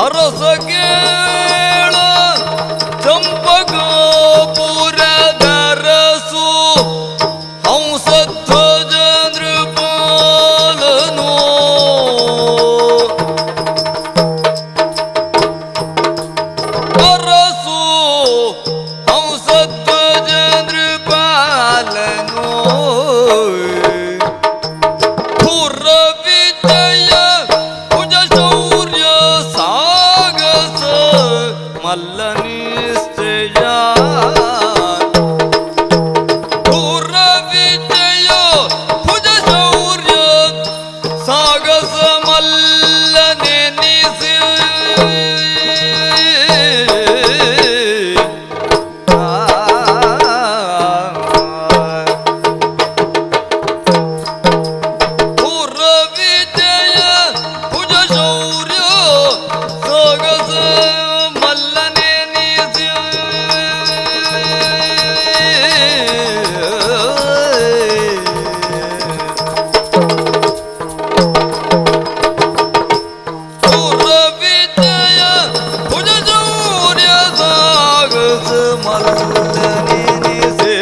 ಅರಸ ಕೇಳ ಚಂಪಕಾಪುರದರಸು ಹಂಸಧ್ವಜ ನೃಪಾಲನೋ ಅರಸು ಹಂಸಧ್ವಜ ನೃಪಾಲನೋ ಪುರ ವಿಜಯ ಭುಜ ಶೌರ್ಯ ಸಾಗಸ ಮಲ್ಲ ನಿಶ್ಚಯ ಪುರ ವಿಜಯ ಭುಜ ಶೌರ್ಯ ಸಾಗಸ ಮಲ್ಲ ನೆನೆಸಿ ಪುರ ವಿಜಯ ಭುಜ ಶೌರ್ಯ ಸಾಗಸ ಮಲ್ಲ ನೆನೆಸಿ ಪುರ ವಿಜಯ ಭುಜ ಶೌರ್ಯ ಸಾಗಸ ಮಲ್ಲ ನೆನೆಸಿ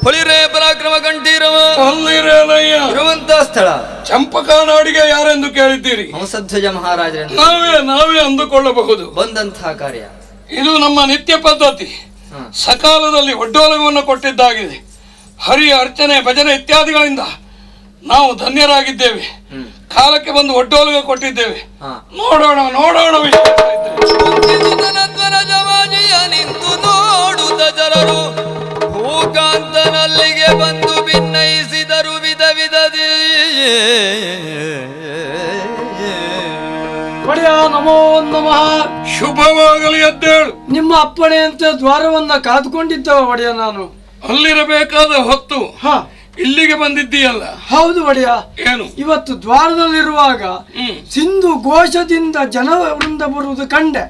ಹೊಳಿರೆ ಪರಾಕ್ರಮ ಕಂಠೀರವ ಅಲ್ಲಿರಲಯ್ಯ ಇರುವಂತ ಸ್ಥಳ ಚಂಪಕ ನಾಡಿಗೆ ಯಾರೆಂದು ಕೇಳಿದ್ದೀರಿ? ಹಂಸಧ್ವಜ ಮಹಾರಾಜರಿಂದ ನಾವೇ ಅಂದುಕೊಳ್ಳಬಹುದು. ಬಂದಂತಹ ಕಾರ್ಯ ಇದು ನಮ್ಮ ನಿತ್ಯ ಪದ್ಧತಿ. ಹ. ಸಕಾಲದಲ್ಲಿ ಒಡ್ಡೋಲಗವನ್ನು ಕೊಟ್ಟಿದ್ದಾಗಿದೆ. ಹರಿಯ ಅರ್ಚನೆ ಭಜನೆ ಇತ್ಯಾದಿಗಳಿಂದ ನಾವು ಧನ್ಯರಾಗಿದ್ದೇವೆ. ಕಾಲಕ್ಕೆ ಬಂದು ಒಡ್ಡೋಲಗ ಕೊಟ್ಟಿದ್ದೇವೆ. ಹ. ನೋಡೋಣ ವಿಶೇಷ ಇದ್ರೆ. ಕುಂತಿಸುತನತ್ವನ ಜಮಾಜಿಯ ನಿಂತು ನೋಡುತ್ತ ಜನರು ಭೂಕಾಂತನಲ್ಲಿಗೆ ಬಂದು ಭಿನ್ನಯಿಸಿದರು ವಿಧ ವಿಧದಿ ಒಡೆಯ ನಮೋ ನಮಃ. ಶುಭವಾಗಲಿ ಎದ್ದೇಳು. ನಿಮ್ಮ ಅಪ್ಪಣೆಯಂತೆ ದ್ವಾರವನ್ನ ಕಾದುಕೊಂಡಿದ್ದವ ಒಡೆಯ ನಾನು. ಅಲ್ಲಿರಬೇಕಾದ ಹೊತ್ತು ಹ ಇಲ್ಲಿಗೆ ಬಂದಿದ್ದೀಯಲ್ಲ, ಹೌದು ಒಡೆಯ. ಏನು? ಇವತ್ತು ದ್ವಾರದಲ್ಲಿರುವಾಗ ಸಿಂಧು ಘೋಷದಿಂದ ಜನ ವೃಂದ ಬರುವುದು ಕಂಡೆ.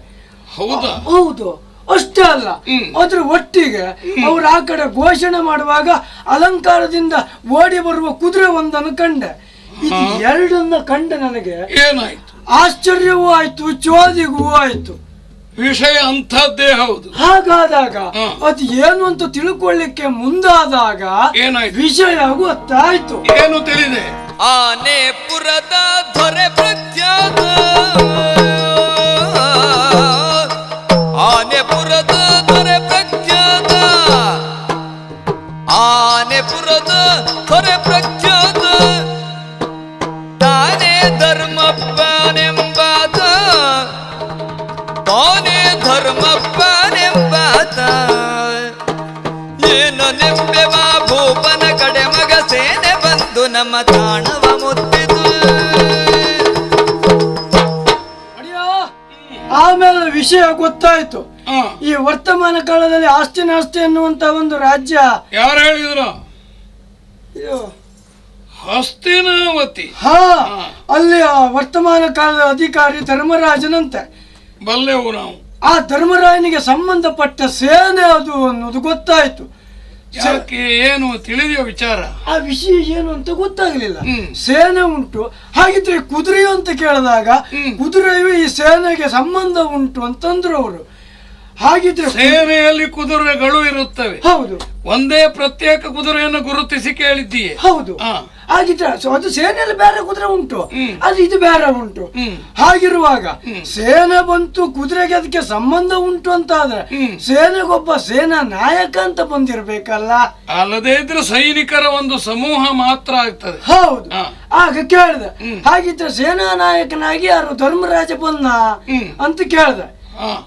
ಹೌದಾ? ಹೌದು, ಅಷ್ಟೇ ಅಲ್ಲ, ಅದ್ರ ಒಟ್ಟಿಗೆ ಅವರು ಆ ಕಡೆ ಘೋಷಣೆ ಮಾಡುವಾಗ ಅಲಂಕಾರದಿಂದ ಓಡಿ ಬರುವ ಕುದುರೆ ಒಂದನ್ನು ಕಂಡೆ. ಇದು ಎರಡನ್ನ ಕಂಡೆ ನನಗೆ ಏನಾಯ್ತು? ಆಶ್ಚರ್ಯವೂ ಆಯ್ತು, ಚೋದಿಗೂ ಆಯ್ತು. ವಿಷಯ ಅಂಥದ್ದೇ ಹೌದು. ಹಾಗಾದಾಗ ಅದು ಏನು ಅಂತ ತಿಳ್ಕೊಳ್ಳಿಕ್ಕೆ ಮುಂದಾದಾಗ ಏನಾಯ್ತು? ವಿಷಯ ಗೊತ್ತಾಯ್ತು. ಏನು ತಿಳಿದೆ? ಆನೆಪುರದ ದೊರೆ ಪ್ರಖ್ಯಾತ ಆನೆಪುರದ ದೊರೆ ಪ್ರಖ್ಯಾತ ಆನೆಪುರದ ದೊರೆ ಪ್ರಖ್ಯಾತ ತಾನೇ ಧರ್ಮಪ್ಪನೆಂಬಾತ ತಾನೇ ಧರ್ಮಪ್ಪನೆಂಬಾತ ಏನು ನೆಂಬೆವ ಭೂಪನ ಕಡೆ ಮಗ ಸೇನೆ ಬಂದು ನಮ್ಮ ತಾಣವ ಮುತ್ತಿತು. ಆಮೇಲೆ ವಿಷಯ ಗೊತ್ತಾಯ್ತು. ಈ ವರ್ತಮಾನ ಕಾಲದಲ್ಲಿ ಆಸ್ತಿ ನಾಸ್ತಿ ಎನ್ನುವಂತ ಒಂದು ರಾಜ್ಯ ಯಾರು ಹೇಳಿದ್ರು? ಇದು ಹಸ್ತಿನಾವತಿ. ಹಾ, ಅಲ್ಲಿ ಆ ವರ್ತಮಾನ ಕಾಲದ ಅಧಿಕಾರಿ ಧರ್ಮರಾಜನಂತೆ. ಬಲ್ಲೆವು ನಾವು. ಆ ಧರ್ಮರಾಯನಿಗೆ ಸಂಬಂಧಪಟ್ಟ ಸೇನೆ ಅದು ಅನ್ನೋದು ಗೊತ್ತಾಯ್ತು. ಯಾಕೆ, ಏನು ತಿಳಿದೆಯೋ ವಿಚಾರ? ಆ ವಿಷಯ ಏನು ಅಂತ ಗೊತ್ತಾಗ್ಲಿಲ್ಲ. ಸೇನೆ ಉಂಟು, ಹಾಗಿದ್ರೆ ಕುದುರೆಯು ಅಂತ ಕೇಳಿದಾಗ ಕುದುರೆಯು ಈ ಸೇನೆಗೆ ಸಂಬಂಧ ಉಂಟು ಅಂತಂದ್ರು ಅವರು. ಹಾಗಿದ್ರೆ ಸೇನೆಯಲ್ಲಿ ಕುದುರೆಗಳು ಇರುತ್ತವೆ. ಹೌದು, ಒಂದೇ ಪ್ರತ್ಯೇಕ ಕುದುರೆಯನ್ನು ಗುರುತಿಸಿ ಕೇಳಿದ್ದೀಯೆ. ಹೌದು. ಹಾಗಿದ್ರೆ ಅದು ಸೇನೆಯಲ್ಲಿ ಬೇರೆ ಕುದುರೆ ಉಂಟು, ಅದು ಇದು ಬೇರೆ ಉಂಟು. ಹಾಗಿರುವಾಗ ಸೇನೆ ಬಂತು, ಕುದುರೆಗೆ ಅದಕ್ಕೆ ಸಂಬಂಧ ಉಂಟು ಅಂತ ಆದ್ರೆ ಸೇನೆಗೊಬ್ಬ ಸೇನಾ ನಾಯಕ ಅಂತ ಬಂದಿರ್ಬೇಕಲ್ಲ. ಅಲ್ಲದೇ ಇದ್ರೆ ಸೈನಿಕರ ಒಂದು ಸಮೂಹ ಮಾತ್ರ ಆಗ್ತದೆ. ಹೌದು. ಆಗ ಕೇಳ್ದೆ, ಹಾಗಿದ್ರೆ ಸೇನಾ ನಾಯಕನಾಗಿ ಯಾರು ಧರ್ಮರಾಜ ಬಂದ ಅಂತ ಕೇಳ್ದೆ.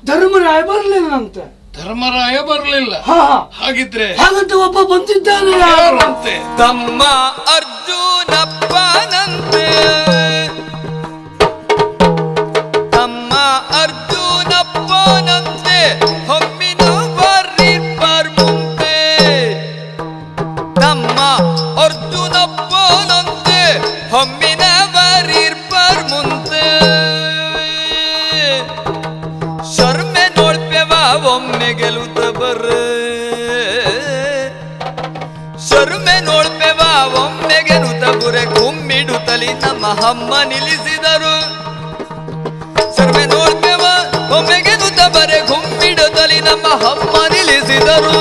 ಧರ್ಮರಾಯ ಬರ್ಲಿಲ್ಲಂತೆ. ಧರ್ಮರಾಯ ಬರಲಿಲ್ಲ. ಹಾಗಿದ್ರೆ ಹಾಗಂತ ಒಬ್ಬ ಬಂದಿದ್ದಾನೆ. ಯಾರಂತೆ? ತಮ್ಮ ಅರ್ಜುನಪ್ಪನಂತೆ. ತಮ್ಮ ಅರ್ಜುನಪ್ಪನಂತೆ ಹೊಮ್ಮಿನ ಬರಿಬ್ಬರ್ ಮುಂತೆ. ತಮ್ಮ ಅರ್ಜುನಪ್ಪನಂತೆ ಹೊಮ್ಮಿನ ಬರಿಬ್ಬರ್ ಮುಂತೆ. ಶರ್ಮೆ ನೋಡ್ಪೆವ ಒಮ್ಮೆ ಗೆಲುತ್ತ ಬರ. ಶರ್ಮೆ ನೋಡ್ಪೆವ ಒಮ್ಮೆ ಗೆಲುತ್ತ ಬುರೆ ಗುಮ್ಮಿಡುತ್ತಲಿ ನಮ್ಮ ಹಮ್ಮ ನಿಲ್ಲಿಸಿದರು. ಸರ್ವೆ ನೋಡ್ತೇವ ಒಮ್ಮೆಗೆ ನುತ ಬರೆ ಗುಮ್ಮಿಡುತ್ತಲಿ ನಮ್ಮ ಹಮ್ಮ ನಿಲ್ಲಿಸಿದರು.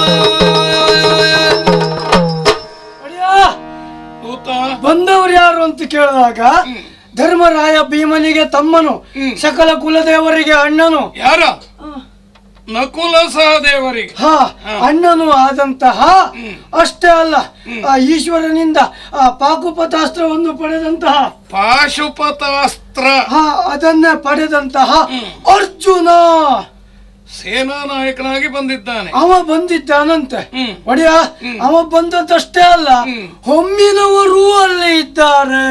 ಬಂದವರು ಯಾರು ಅಂತ ಕೇಳಿದಾಗ ಧರ್ಮರಾಯ ಭೀಮನಿಗೆ ತಮ್ಮನು, ಸಕಲ ಕುಲದೇವರಿಗೆ ಅಣ್ಣನು, ಯಾರ ನಕುಲ ಸಹದೇವರಿಗೆ ಅಣ್ಣನು ಆದಂತಹ, ಅಷ್ಟೇ ಅಲ್ಲ ಈಶ್ವರನಿಂದ ಪಾಕುಪತಾಸ್ತ್ರವನ್ನು ಪಡೆದಂತಹ, ಪಾಶುಪತಾಸ್ತ್ರ ಅದನ್ನೇ ಪಡೆದಂತಹ ಅರ್ಜುನ ಸೇನಾ ನಾಯಕನಾಗಿ ಬಂದಿದ್ದಾನೆ. ಅವ ಬಂದಿದ್ದಾನಂತೆ ಒಡೆಯ. ಅವ ಬಂದದ್ದಷ್ಟೇ ಅಲ್ಲ, ಹೊಮ್ಮಿನವರು ಅಲ್ಲಿ ಇದ್ದಾರೆ.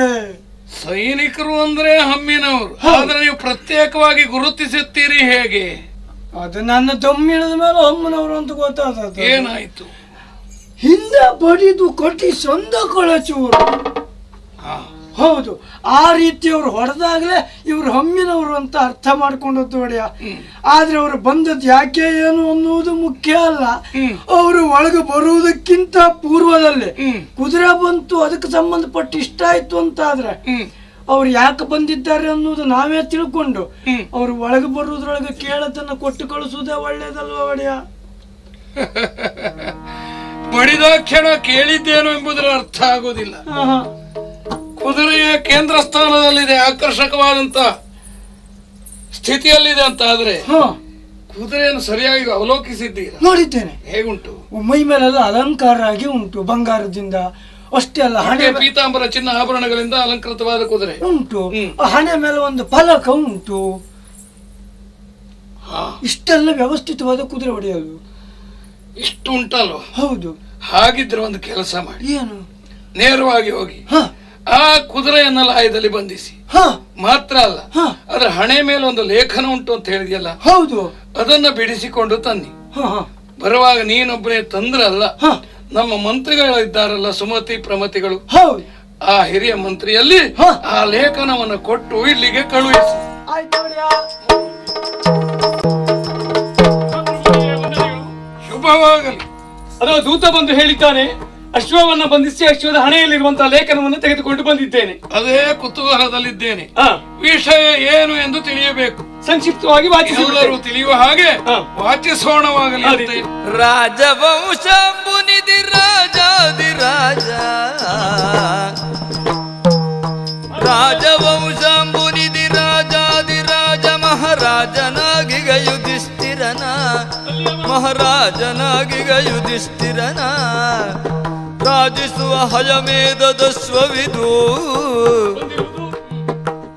ಸೈನಿಕರು ಅಂದ್ರೆ ಹಮ್ಮಿನವರು, ಆದ್ರೆ ನೀವು ಪ್ರತ್ಯೇಕವಾಗಿ ಗುರುತಿಸುತ್ತೀರಿ ಹೇಗೆ? ಅದು ನನ್ನ ದಮ್ಮಿಳಿದ ಮೇಲೆ ಹೊಮ್ಮನವರು ಅಂತ ಗೊತ್ತಾದ. ಏನಾಯ್ತು? ಹಿಂದೆ ಬಡಿದು ಕೊಟ್ಟಿ ಸಂದ ಕೊಳಚೂರು. ಹೌದು, ಆ ರೀತಿಯವರು ಹೊಡೆದಾಗ್ಲೇ ಇವರು ಹಮ್ಮಿನವರು ಅಂತ ಅರ್ಥ ಮಾಡ್ಕೊಂಡದ್ದು ಒಡೆಯ. ಆದ್ರೆ ಅವರು ಬಂದದ್ದು ಯಾಕೆ ಏನು ಅನ್ನುವುದು ಮುಖ್ಯ ಅಲ್ಲ. ಅವರು ಒಳಗೆ ಬರುವುದಕ್ಕಿಂತ ಪೂರ್ವದಲ್ಲಿ ಕುದುರೆ ಬಂತು, ಅದಕ್ಕೆ ಸಂಬಂಧಪಟ್ಟು ಇಷ್ಟ ಆಯ್ತು ಅಂತ ಆದ್ರೆ ಅವ್ರು ಯಾಕೆ ಬಂದಿದ್ದಾರೆ ಅನ್ನೋದು ನಾವೇ ತಿಳ್ಕೊಂಡು ಅವ್ರು ಒಳಗೆ ಬರುವುದ್ರೊಳಗೆ ಕೇಳತನ್ನ ಕೊಟ್ಟು ಕಳಿಸುವುದೇ ಒಳ್ಳೇದಲ್ವಾ ಒಡೆಯ? ಬಡಿದ ಕ್ಷಣ ಕೇಳಿದ್ದೇನು ಎಂಬುದರ ಅರ್ಥ ಆಗುವುದಿಲ್ಲ. ಕುದುರೆಯ ಕೇಂದ್ರ ಸ್ಥಾನದಲ್ಲಿದೆ, ಆಕರ್ಷಕವಾದಂತ ಸ್ಥಿತಿಯಲ್ಲಿದೆ ಅಂತ ಆದ್ರೆ ಕುದುರೆಯನ್ನು ಸರಿಯಾಗಿ ಅವಲೋಕಿಸಿದ್ದೀರಾ? ನೋಡಿದ್ದೇನೆ. ಹೇಗುಂಟು? ಮೈ ಮೇಲೆಲ್ಲ ಅಲಂಕಾರ ಆಗಿ ಉಂಟು, ಬಂಗಾರದಿಂದ. ಅಷ್ಟೇ ಅಲ್ಲ, ಹಣೆ ಪೀತಾಂಬರ ಚಿನ್ನ ಆಭರಣಗಳಿಂದ ಅಲಂಕೃತವಾದ ಕುದುರೆ ಉಂಟು. ಹಣೆ ಮೇಲೆ ಒಂದು ಫಲಕ ಉಂಟು. ಇಷ್ಟೆಲ್ಲ ವ್ಯವಸ್ಥಿತವಾದ ಕುದುರೆ ಹೊಡೆಯೋದು ಇಷ್ಟು ಉಂಟಲ್ವ? ಹೌದು. ಹಾಗಿದ್ರೆ ಒಂದು ಕೆಲಸ ಮಾಡಿ, ಏನು? ನೇರವಾಗಿ ಹೋಗಿ ಆ ಕುದುರೆಯನ್ನ ಲಾಯದಲ್ಲಿ ಬಂಧಿಸಿ. ಮಾತ್ರ ಅಲ್ಲ, ಅದ್ರ ಹಣೆ ಮೇಲೆ ಒಂದು ಲೇಖನ ಉಂಟು ಅಂತ ಹೇಳಿದ್ಯಲ್ಲ, ಹೌದು, ಅದನ್ನ ಬಿಡಿಸಿಕೊಂಡು ತನ್ನಿ. ಬರುವಾಗ ನೀನೊಬ್ಬನೇ ತಂದ್ರಲ್ಲ, ನಮ್ಮ ಮಂತ್ರಿಗಳಿದ್ದಾರಲ್ಲ, ಸುಮತಿ ಪ್ರಮತಿಗಳು, ಆ ಹಿರಿಯ ಮಂತ್ರಿಯಲ್ಲಿ ಆ ಲೇಖನವನ್ನು ಕೊಟ್ಟು ಇಲ್ಲಿಗೆ ಕಳುಹಿಸಿ. ಶುಭವಾಗಲಿ. ಅದರ ದೂತ ಬಂದು ಹೇಳಿದ್ದಾನೆ, ಅಶ್ವವನ್ನ ಬಂಧಿಸಿ ಅಶ್ವದ ಹಣೆಯಲ್ಲಿರುವಂತಹ ಲೇಖನವನ್ನು ತೆಗೆದುಕೊಂಡು ಬಂದಿದ್ದೇನೆ. ಅದೇ ಕುತೂಹಲದಲ್ಲಿದ್ದೇನೆ. ವಿಷಯ ಏನು ಎಂದು ತಿಳಿಯಬೇಕು. ಸಂಕ್ಷಿಪ್ತವಾಗಿ ಎಲ್ಲರೂ ತಿಳಿಯುವ ಹಾಗೆ ವಾಚಿಸೋಣವಾಗಲಿ. ರಾಜವಂಶ ಮುನಿದಿ ರಾಜಾದಿರಾಜ, ರಾಜವಂಶ ಮುನಿದಿ ರಾಜಾದಿರಾಜ, ಮಹಾರಾಜನಾಗಿಗ ಯುಧಿಷ್ಠಿರನ, ಮಹಾರಾಜನಾಗಿಗ ಯುಧಿಷ್ಠಿರನ ರಾಜಿಸುವ ಹಯಮೇಧದ ಸ್ವವಿದು,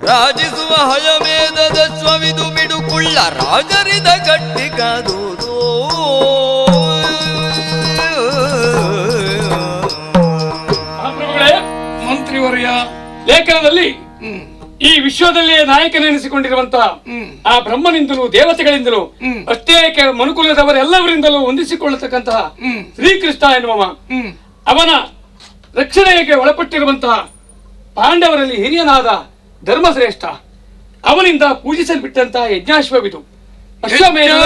ರಾಜಿಸುವ ಹಯಮೇಧದ ಸ್ವವಿದು, ಮಿಡುಕುಳ್ಳ ರಾಜರಿದ ಗಟ್ಟಿಗಾದುದು. ಮಂತ್ರಿವರ್ಯ, ಲೇಖನದಲ್ಲಿ ಈ ವಿಶ್ವದಲ್ಲಿಯೇ ನಾಯಕನೆನಿಸಿಕೊಂಡಿರುವಂತಹ ಆ ಬ್ರಹ್ಮನಿಂದಲೂ ದೇವತೆಗಳಿಂದಲೂ ಅಷ್ಟೇ ಮನುಕುಲದವರೆಲ್ಲವರಿಂದಲೂ ಹೊಂದಿಸಿಕೊಳ್ಳತಕ್ಕಂತಹ ಶ್ರೀಕೃಷ್ಣ ಎನ್ನುವ ಅವನ ರಕ್ಷಣೆಗೆ ಒಳಪಟ್ಟಿರುವಂತಹ ಪಾಂಡವರಲ್ಲಿ ಹಿರಿಯನಾದ ಧರ್ಮಶ್ರೇಷ್ಠ, ಅವನಿಂದ ಪೂಜಿಸಲ್ಬಿಟ್ಟಂತಹ ಯಜ್ಞಾಶ್ವವಿದು.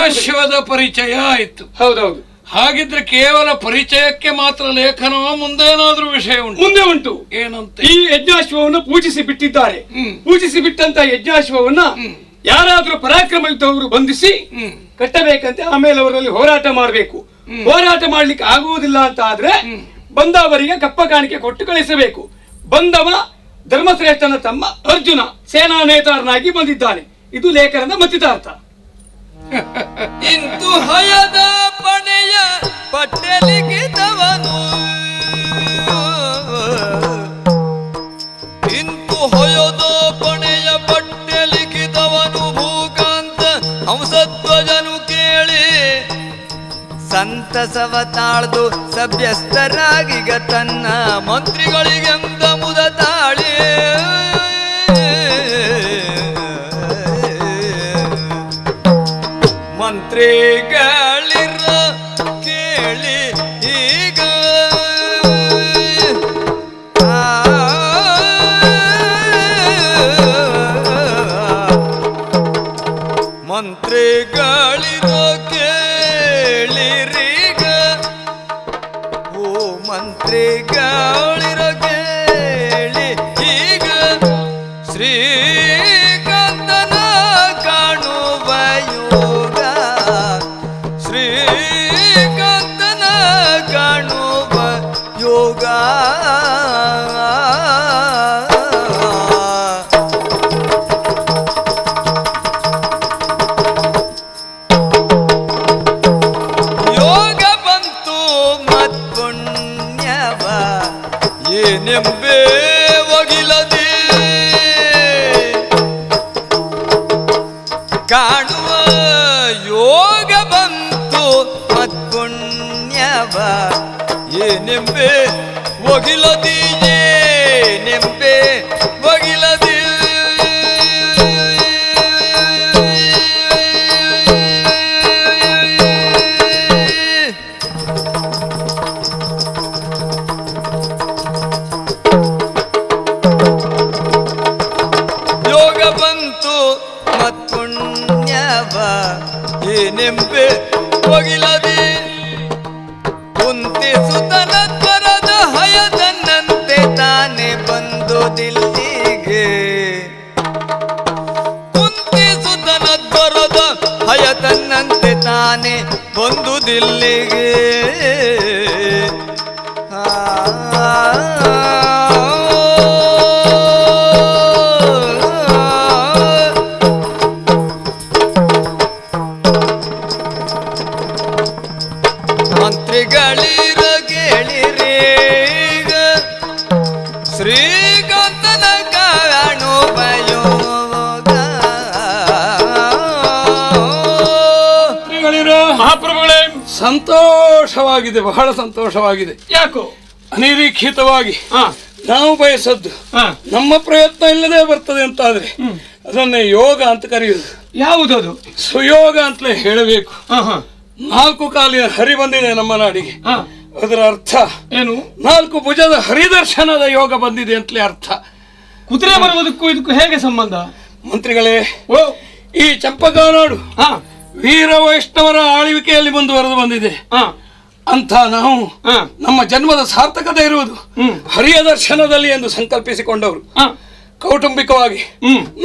ಅಶ್ವದ ಪರಿಚಯ ಆಯಿತು. ಹೌದೌದು. ಹಾಗಿದ್ರೆ ಕೇವಲ ಪರಿಚಯಕ್ಕೆ ಮಾತ್ರ ಲೇಖನವ, ಮುಂದೇನಾದ್ರೂ ವಿಷಯ ಉಂಟು? ಮುಂದೆ ಉಂಟು. ಏನಂತೆ? ಈ ಯಜ್ಞಾಶ್ವವನ್ನು ಪೂಜಿಸಿ ಬಿಟ್ಟಿದ್ದಾರೆ. ಪೂಜಿಸಿ ಬಿಟ್ಟಂತ ಯಜ್ಞಾಶ್ವವನ್ನ ಯಾರಾದ್ರೂ ಪರಾಕ್ರಮಯುತವರು ಬಂಧಿಸಿ ಕಟ್ಟಬೇಕಂತೆ. ಆಮೇಲೆ ಅವರಲ್ಲಿ ಹೋರಾಟ ಮಾಡಬೇಕು. ಹೋರಾಟ ಮಾಡ್ಲಿಕ್ಕೆ ಆಗುವುದಿಲ್ಲ ಅಂತ ಆದ್ರೆ ಬಂದವರಿಗೆ ಕಪ್ಪ ಕಾಣಿಕೆ ಕೊಟ್ಟು ಕಳಿಸಬೇಕು. ಬಂದವ ಧರ್ಮಶ್ರೇಷ್ಠನ ತಮ್ಮ ಅರ್ಜುನ ಸೇನಾ ನೇತಾರನಾಗಿ ಬಂದಿದ್ದಾನೆ. ಇದು ಲೇಖನದ ಮತಿತಾರ್ಥ. ಇಂತು ಹಯದ ಪಣೆಯ ಪಟ್ಟೆಲಿಗಿದವನು, ಇಂತು ಹೊಯದ ಪಣೆಯ ಪಟ್ಟೆಲಿಗಿದವನು, ಭೂಕಾಂತ ಹಂಸಧ್ವಜನು ಕೇಳಿ ಸಂತಸವ ತಾಳ್ದು ಸಭ್ಯಸ್ಥರಾಗಿಗ ತನ್ನ ಮಂತ್ರಿಗಳಿಗೆಂದ ಮುದ ತಾಳಿ. ಮಂತ್ರಿಗಳಿರ ಕೇಳಿ ಈಗ ಮಂತ್ರಿಗಳಿರ ಕೇಳಿರೀಗ, ಓ ಮಂತ್ರಿಗಳಿರ ಕೇಳಿ ಈಗ ಶ್ರೀಕಾಂತನ ಕಾಣುವ ಯೋಗ ಶ್ರೀಕಾಂತನ ಕಾಣುವ ಯೋಗ ಯೋಗ ಬಂತು ಮತ್ಪುಣ್ಯವ ಏನೆಂಬೆ ಒಗಿಲದೆ ಕಾಣುವ ಯೋಗ ಬಂತು ಮತ್ಪುಣ್ಯವ ಏನೆಂಬೆ ಒಗಿಲದಿ ಏನೆಂಬೆ ಒಗಿಲದಿ ಯೋಗ ಬಂತು ಮತ್ಪುಣ್ಯವ ಏನೆಂಬೆ ಒಗಿಲದಿ ಕುಂತಿಸುತನ ತ್ವರದ ಹಯದನ್ನಂತೆ ತಾನೆ ಬಂದುದಿಲ್ಲಿಗೆ ಕುಂತಿಸುತನ ತ್ವರದ ಹಯದನ್ನಂತೆ ತಾನೆ ಬಂದುದಿಲ್ಲಿಗೆ ಮಂತ್ರಿಗಳಿರ ಕೇಳಿರೀಗ ಶ್ರೀಕಾಂತನ ಕಾಣುವ ಯೋಗ ಮಹಾಪ್ರಭುಗಳೇ, ಸಂತೋಷವಾಗಿದೆ, ಬಹಳ ಸಂತೋಷವಾಗಿದೆ. ಯಾಕೋ ಅನಿರೀಕ್ಷಿತವಾಗಿ ನಾವು ಬಯಸದ್ದು ನಮ್ಮ ಪ್ರಯತ್ನ ಇಲ್ಲದೆ ಬರ್ತದೆ ಅಂತಾದ್ರೆ ಅದನ್ನೇ ಯೋಗ ಅಂತ ಕರೆಯುವುದು. ಯಾವುದದು? ಸುಯೋಗ ಅಂತಲೇ ಹೇಳಬೇಕು. 4 ಕಾಲಿನ ಹರಿ ಬಂದಿದೆ ನಮ್ಮ ನಾಡಿಗೆ. ಅದರ ಅರ್ಥ ಏನು? 4 ಭುಜದ ಹರಿದರ್ಶನದ ಯೋಗ ಬಂದಿದೆ ಅಂತಲೇ ಅರ್ಥ. ಕುದುರೆ ಬರುವುದಕ್ಕೂ ಇದಕ್ಕೂ ಹೇಗೆ ಸಂಬಂಧ? ಮಂತ್ರಿಗಳೇ, ಓ ಈ ಚಂಪಕಾನಾಡು ವೀರ ವೈಷ್ಣವರ ಆಳ್ವಿಕೆಯಲ್ಲಿ ಮುಂದುವರೆದು ಬಂದಿದೆ. ಅಂತ ನಾವು ನಮ್ಮ ಜನ್ಮದ ಸಾರ್ಥಕತೆ ಇರುವುದು ಹರಿಯ ದರ್ಶನದಲ್ಲಿ ಎಂದು ಸಂಕಲ್ಪಿಸಿಕೊಂಡವರು. ಕೌಟುಂಬಿಕವಾಗಿ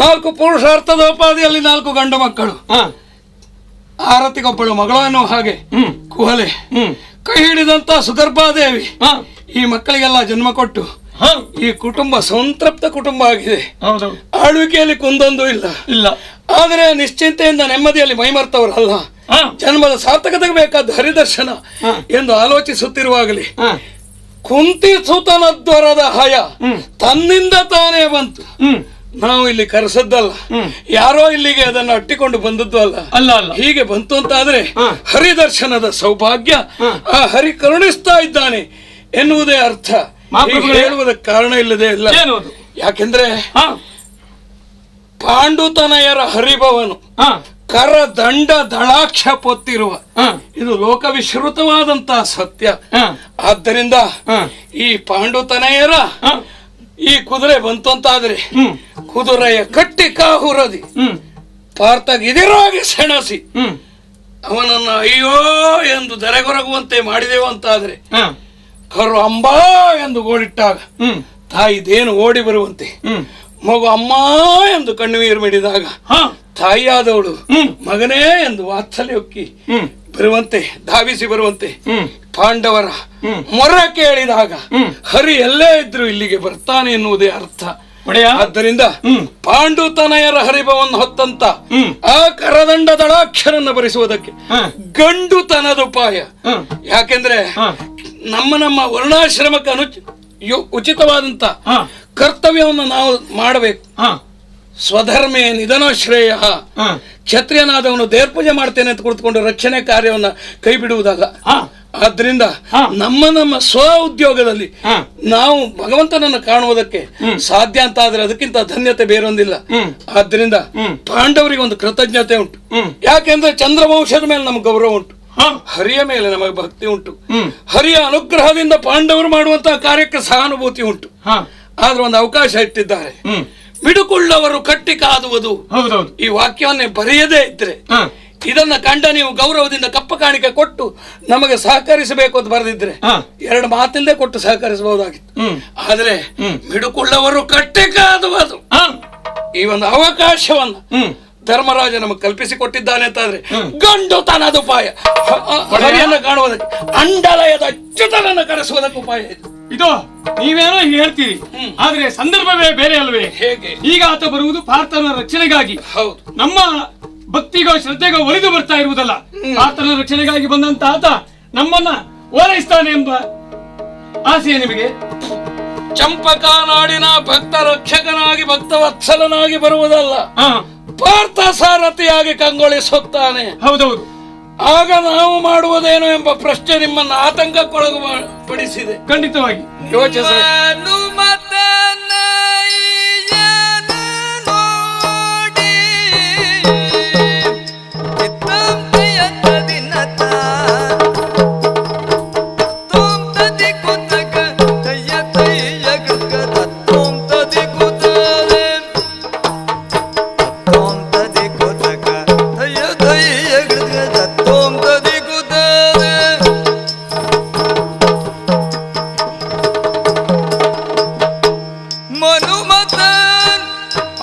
4 ಪುರುಷಾರ್ಥದ ಉಪಾಧಿಯಲ್ಲಿ 4 ಗಂಡು ಮಕ್ಕಳು, ಆರತಿಗೊಬ್ಬಳು ಮಗಳು ಅನ್ನೋ ಹಾಗೆ ಕುಹಲೆ ಕೈ ಹಿಡಿದಂತ ಸುಗರ್ಭಾದೇವಿ ಈ ಮಕ್ಕಳಿಗೆಲ್ಲ ಜನ್ಮ ಕೊಟ್ಟು ಈ ಕುಟುಂಬ ಸಂತೃಪ್ತ ಕುಟುಂಬ ಆಗಿದೆ. ಆಳ್ವಿಕೆಯಲ್ಲಿ ಕುಂದೊಂದು ಇಲ್ಲ. ಆದರೆ ನಿಶ್ಚಿಂತೆಯಿಂದ ನೆಮ್ಮದಿಯಲ್ಲಿ ಮೈಮರ್ತವರಲ್ಲ. ಜನ್ಮದ ಸಾರ್ಥಕತೆಗೆ ಬೇಕಾದ ಹರಿದರ್ಶನ ಎಂದು ಆಲೋಚಿಸುತ್ತಿರುವಾಗಲೇ ಕುಂತಿಸುತನ ದ್ವರದ ಹಯ ತನ್ನಿಂದ ತಾನೇ ಬಂತು. ನಾವು ಇಲ್ಲಿ ಕರೆಸದ್ದಲ್ಲ, ಯಾರೋ ಇಲ್ಲಿಗೆ ಅದನ್ನು ಅಟ್ಟಿಕೊಂಡು ಬಂದದ್ದು ಅಲ್ಲ. ಹೀಗೆ ಬಂತು ಅಂತ ಆದ್ರೆ ಹರಿದರ್ಶನದ ಸೌಭಾಗ್ಯ ಆ ಹರಿ ಕರುಣಿಸ್ತಾ ಇದ್ದಾನೆ ಎನ್ನುವುದೇ ಅರ್ಥ. ಹೇಳುವುದಕ್ಕೆ ಕಾರಣ ಇಲ್ಲದೆ ಇಲ್ಲ. ಯಾಕೆಂದ್ರೆ ಪಾಂಡುತನಯರ ಹರಿಭವನು ಕರದಂಡ ದಳಾಕ್ಷ ಪೊತ್ತಿರುವ ಇದು ಲೋಕವಿಶ್ರುತವಾದಂತಹ ಸತ್ಯ. ಆದ್ದರಿಂದ ಈ ಪಾಂಡುತನಯರ ಈ ಕುದುರೆ ಬಂತು ಅಂತಾದ್ರೆ ಕುದುರೆಯ ಕಟ್ಟಿ ಕಾಹುರದಿ ಪಾರ್ಥಗಿದಿರಾಗಿ ಸೆಣಸಿ ಅವನನ್ನ ಅಯ್ಯೋ ಎಂದು ದರೆಗೊರಗುವಂತೆ ಮಾಡಿದೆವು ಅಂತಾದ್ರೆ ಕರು ಅಂಬಾ ಎಂದು ಗೋಡಿಟ್ಟಾಗ ತಾಯಿದೇನು ಓಡಿ ಬರುವಂತೆ, ಮಗು ಅಮ್ಮ ಎಂದು ಕಣ್ಣೀರು ಮಿಡಿದಾಗ ತಾಯಿಯಾದವಳು ಮಗನೇ ಎಂದು ವಾತ್ಸಲ್ಯಕ್ಕಿ ಬರುವಂತೆ, ಧಾವಿಸಿ ಬರುವಂತೆ ಪಾಂಡವರ ಮೊರ ಕೇಳಿದಾಗ ಹರಿ ಎಲ್ಲೇ ಇದ್ರು ಇಲ್ಲಿಗೆ ಬರ್ತಾನೆ ಎನ್ನುವುದೇ ಅರ್ಥ. ಆದ್ದರಿಂದ ಪಾಂಡುತನಯರ ಹರಿಭವನ್ನು ಹೊತ್ತಂತ ಆ ಕರದಂಡ ದಳಾಕ್ಷರನ್ನ ಭರಿಸುವುದಕ್ಕೆ ಗಂಡುತನದ ಉಪಾಯ. ಯಾಕೆಂದ್ರೆ ನಮ್ಮ ವರ್ಣಾಶ್ರಮಕ್ಕೆ ಉಚಿತವಾದಂತ ಕರ್ತವ್ಯವನ್ನು ನಾವು ಮಾಡಬೇಕು. ಸ್ವಧರ್ಮೇ ನಿಧನಶ್ರೇಯ. ಕ್ಷತ್ರಿಯನಾದವನು ದೇರ್ಪೂಜೆ ಮಾಡ್ತೇನೆ ಅಂತ ಕುಳಿತುಕೊಂಡು ರಕ್ಷಣೆ ಕಾರ್ಯವನ್ನ ಕೈ ಬಿಡುವುದಲ್ಲ. ಆದ್ರಿಂದ ನಮ್ಮ ಸ್ವ ಉದ್ಯೋಗದಲ್ಲಿ ನಾವು ಭಗವಂತನನ್ನು ಕಾಣುವುದಕ್ಕೆ ಸಾಧ್ಯ ಅಂತ ಆದ್ರೆ ಅದಕ್ಕಿಂತ ಧನ್ಯತೆ ಬೇರೊಂದಿಲ್ಲ. ಆದ್ರಿಂದ ಪಾಂಡವರಿಗೆ ಒಂದು ಕೃತಜ್ಞತೆ ಉಂಟು. ಯಾಕೆಂದ್ರೆ ಚಂದ್ರವಂಶದ ಮೇಲೆ ನಮ್ಗೆ ಗೌರವ ಉಂಟು, ಹರಿಯ ಮೇಲೆ ನಮಗೆ ಭಕ್ತಿ ಉಂಟು. ಹರಿಯ ಅನುಗ್ರಹದಿಂದ ಪಾಂಡವರು ಮಾಡುವಂತಹ ಕಾರ್ಯಕ್ಕೆ ಸಹಾನುಭೂತಿ ಉಂಟು. ಆದ್ರೆ ಒಂದು ಅವಕಾಶ ಇಟ್ಟಿದ್ದಾರೆ, ಮಿಡುಕುಳ್ಳವರು ಕಟ್ಟಿ ಕಾದುವುದು. ಈ ವಾಕ್ಯವನ್ನೇ ಬರೆಯದೇ ಇದ್ರೆ ಇದನ್ನ ಕಂಡ ನೀವು ಗೌರವದಿಂದ ಕಪ್ಪ ಕಾಣಿಕೆ ಕೊಟ್ಟು ನಮಗೆ ಸಹಕರಿಸಬೇಕು ಅಂತ ಬರೆದಿದ್ರೆ 2 ಮಾತಿಂದೇ ಕೊಟ್ಟು ಸಹಕರಿಸಬಹುದಾಗಿತ್ತು. ಆದ್ರೆ ಮಿಡುಕುಳ್ಳವರು ಕಟ್ಟಿ ಕಾದುವುದು ಈ ಒಂದು ಅವಕಾಶವನ್ನು ಧರ್ಮರಾಜ ನಮಗೆ ಕಲ್ಪಿಸಿಕೊಟ್ಟಿದ್ದಾನೆ ಅಂತಾದ್ರೆ ಗಂಡುತನದ ಉಪಾಯ, ಹರಿಯನ್ನು ಕಾಣುವುದಕ್ಕೆ, ಅಂಡಲಯದ ಅಚ್ಯುತನನ್ನು ಕರೆಸುವುದಕ್ಕೆ ಉಪಾಯ ಇದು. ಇದು ನೀವೇನೋ ಹೇಳ್ತೀರಿ, ಆದ್ರೆ ಸಂದರ್ಭವೇ ಬೇರೆ ಅಲ್ವೇ? ಹೇಗೆ? ಈಗ ಆತ ಬರುವುದು ಪಾರ್ಥನ ರಕ್ಷಣೆಗಾಗಿ. ಹೌದು, ನಮ್ಮ ಭಕ್ತಿಗೋ ಶ್ರದ್ಧೆಗೋ ಒಲಿದು ಬರ್ತಾ ಇರುವುದಲ್ಲ. ಪಾರ್ಥನ ರಕ್ಷಣೆಗಾಗಿ ಬಂದಂತ ಆತ ನಮ್ಮನ್ನ ಓಲೈಸ್ತಾನೆ ಎಂಬ ಆಸೆಯೇ ನಿಮಗೆ? ಚಂಪಕ ನಾಡಿನ ಭಕ್ತ ರಕ್ಷಕನಾಗಿ ಭಕ್ತವತ್ಸಲನಾಗಿ ಬರುವುದಲ್ಲ, ಪಾರ್ಥ ಸಾರಥಿಯಾಗಿ ಕಂಗೊಳಿಸುತ್ತಾನೆ. ಹೌದೌದು. ಆಗ ನಾವು ಮಾಡುವುದೇನು ಎಂಬ ಪ್ರಶ್ನೆ ನಿಮ್ಮನ್ನು ಆತಂಕಕ್ಕೊಳಪಡಿಸಿದೆ. ಖಂಡಿತವಾಗಿ ಯೋಚಿಸಿ.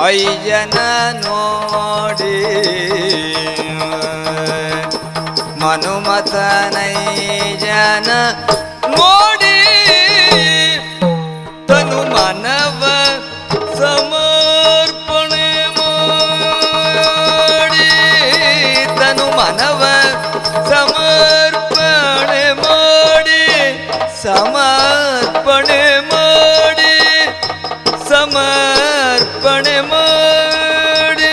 ಅಯ್ಯನ ನೋಡಿ ಮನುಮತನೈಜನ ನೋಡಿ ತನು ಮನವ ಸಮರ್ಪಣೆ ಮಾಡಿ, ತನು ಮನವ ಸಮರ್ಪಣೆ ಮಾಡಿ, ಸಮರ್ಪಣೆ ಮಾಡಿ, ಸಮರ್ಪಣೆ ಮಾಡಿ,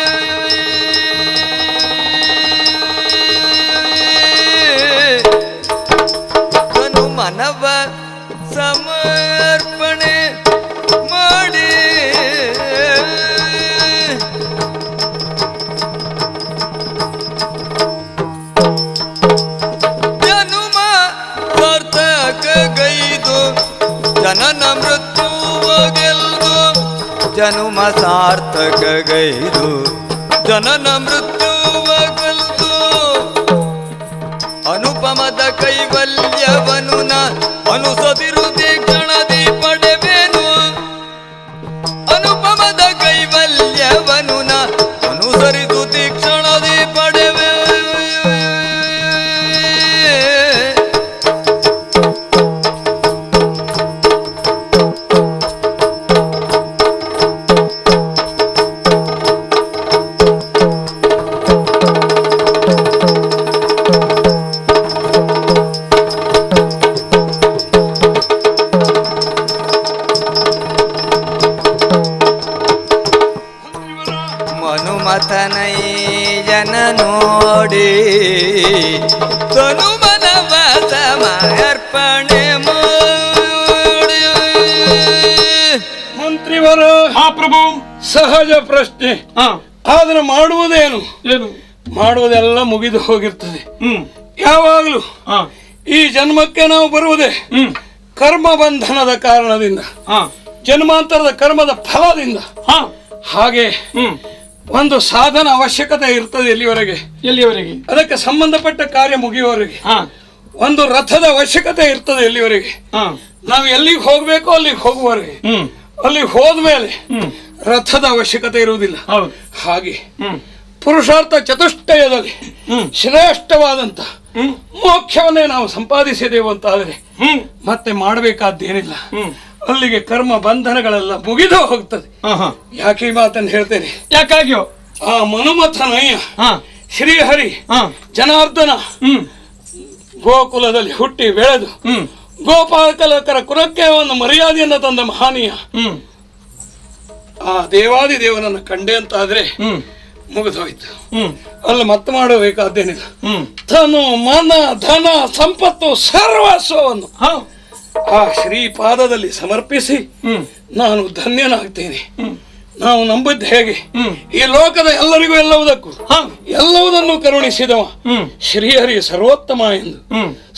ತನು ಮನವ ಸಮರ್ಪಣೆ ಮಾಡಿ, ಜನುಮ ಸಾರ್ಥಕಗೈದು ಜನನ ಮೃತ್ಯುವ ಗೆಲ್ದು, ಜನುಮ ಸಾರ್ಥಕಗೈದು ಜನನ ಮೃತ್ಯುವ ಗೆಲ್ದು, ಅನುಪಮದ ಕೈವಲ್ಯವನು ನ ಅನುಸದಿರುದಿ ಕ್ಷಣದಿ ಪಡೆವೇನು, ಅನುಪಮದ ಕೈವಲ್ಯವನು ನ ಅನುಸರಿಸುತ್ತಿ ಕ್ಷಣದಿ ಪಡೆವೆ. ಮನುಮತನೈಜನ ನೋಡಿ ತನು ಮನವ ಸಮರ್ಪಣೆ ಮಾಡಿ. ಮಂತ್ರಿವರ ಪ್ರಭು, ಸಹಜ ಪ್ರಶ್ನೆ. ಆದ್ರೆ ಮಾಡುವುದೇನು? ಏನು ಮಾಡುವುದೆಲ್ಲ ಮುಗಿದು ಹೋಗಿರ್ತದೆ. ಯಾವಾಗಲೂ ಈ ಜನ್ಮಕ್ಕೆ ನಾವು ಬರುವುದೇ ಕರ್ಮ ಬಂಧನದ ಕಾರಣದಿಂದ, ಜನ್ಮಾಂತರದ ಕರ್ಮದ ಫಲದಿಂದ. ಹಾಗೆ ಒಂದು ಸಾಧನ ಅವಶ್ಯಕತೆ ಇರ್ತದೆ. ಎಲ್ಲಿವರೆಗೆ ಅದಕ್ಕೆ ಸಂಬಂಧಪಟ್ಟ ಕಾರ್ಯ ಮುಗಿಯುವವರೆಗೆ. ಒಂದು ರಥದ ಅವಶ್ಯಕತೆ ಇರ್ತದೆ. ಎಲ್ಲಿವರೆಗೆ ನಾವು ಎಲ್ಲಿಗೆ ಹೋಗ್ಬೇಕೋ ಅಲ್ಲಿಗೆ ಹೋಗುವವರೆಗೆ. ಅಲ್ಲಿಗೆ ಹೋದ್ಮೇಲೆ ರಥದ ಅವಶ್ಯಕತೆ ಇರುವುದಿಲ್ಲ. ಹಾಗೆ ಪುರುಷಾರ್ಥ ಚತುಷ್ಟಯದಲ್ಲಿ ಶ್ರೇಷ್ಠವಾದಂತ ಮೋಕ್ಷವನ್ನೇ ನಾವು ಸಂಪಾದಿಸಿದೆವು ಅಂತಾದರೆ ಮತ್ತೆ ಮಾಡಬೇಕಾದ್ದೇನಿಲ್ಲ. ಅಲ್ಲಿಗೆ ಕರ್ಮ ಬಂಧನಗಳೆಲ್ಲ ಮುಗಿದು ಹೋಗ್ತದೆ. ಯಾಕೆ ಈ ಮಾತನ್ನು ಹೇಳ್ತೇನೆ? ಯಾಕಾಗ್ಯೋ? ಆ ಮನುಮಥನಯ್ಯ ಶ್ರೀಹರಿ ಜನಾರ್ದನ ಗೋಕುಲದಲ್ಲಿ ಹುಟ್ಟಿ ಬೆಳೆದು ಗೋಪಾಲಕರ ಕುಲಕ್ಕೆ ಒಂದು ಮರ್ಯಾದೆಯನ್ನು ತಂದ ಮಹಾನೀಯ. ಆ ದೇವಾದಿ ದೇವನನ್ನು ಕಂಡೆ ಅಂತಾದ್ರೆ ಮುಗಿದೋಯ್ತು. ಅಲ್ಲಿ ಮತ್ತೆ ಮಾಡಬೇಕಾದ್ದೇನಿಲ್ಲ. ತನು ಮನ ಧನ ಸಂಪತ್ತು ಸರ್ವಸ್ವವನ್ನು ಆ ಶ್ರೀಪಾದದಲ್ಲಿ ಸಮರ್ಪಿಸಿ ನಾನು ಧನ್ಯನಾಗ್ತೇನೆ. ನಾವು ನಂಬಿದ್ದು ಹೇಗೆ? ಈ ಲೋಕದ ಎಲ್ಲರಿಗೂ ಎಲ್ಲವುದಕ್ಕೂ ಎಲ್ಲವುದನ್ನು ಕರುಣಿಸಿದವ ಶ್ರೀಹರಿ ಸರ್ವೋತ್ತಮ ಎಂದು,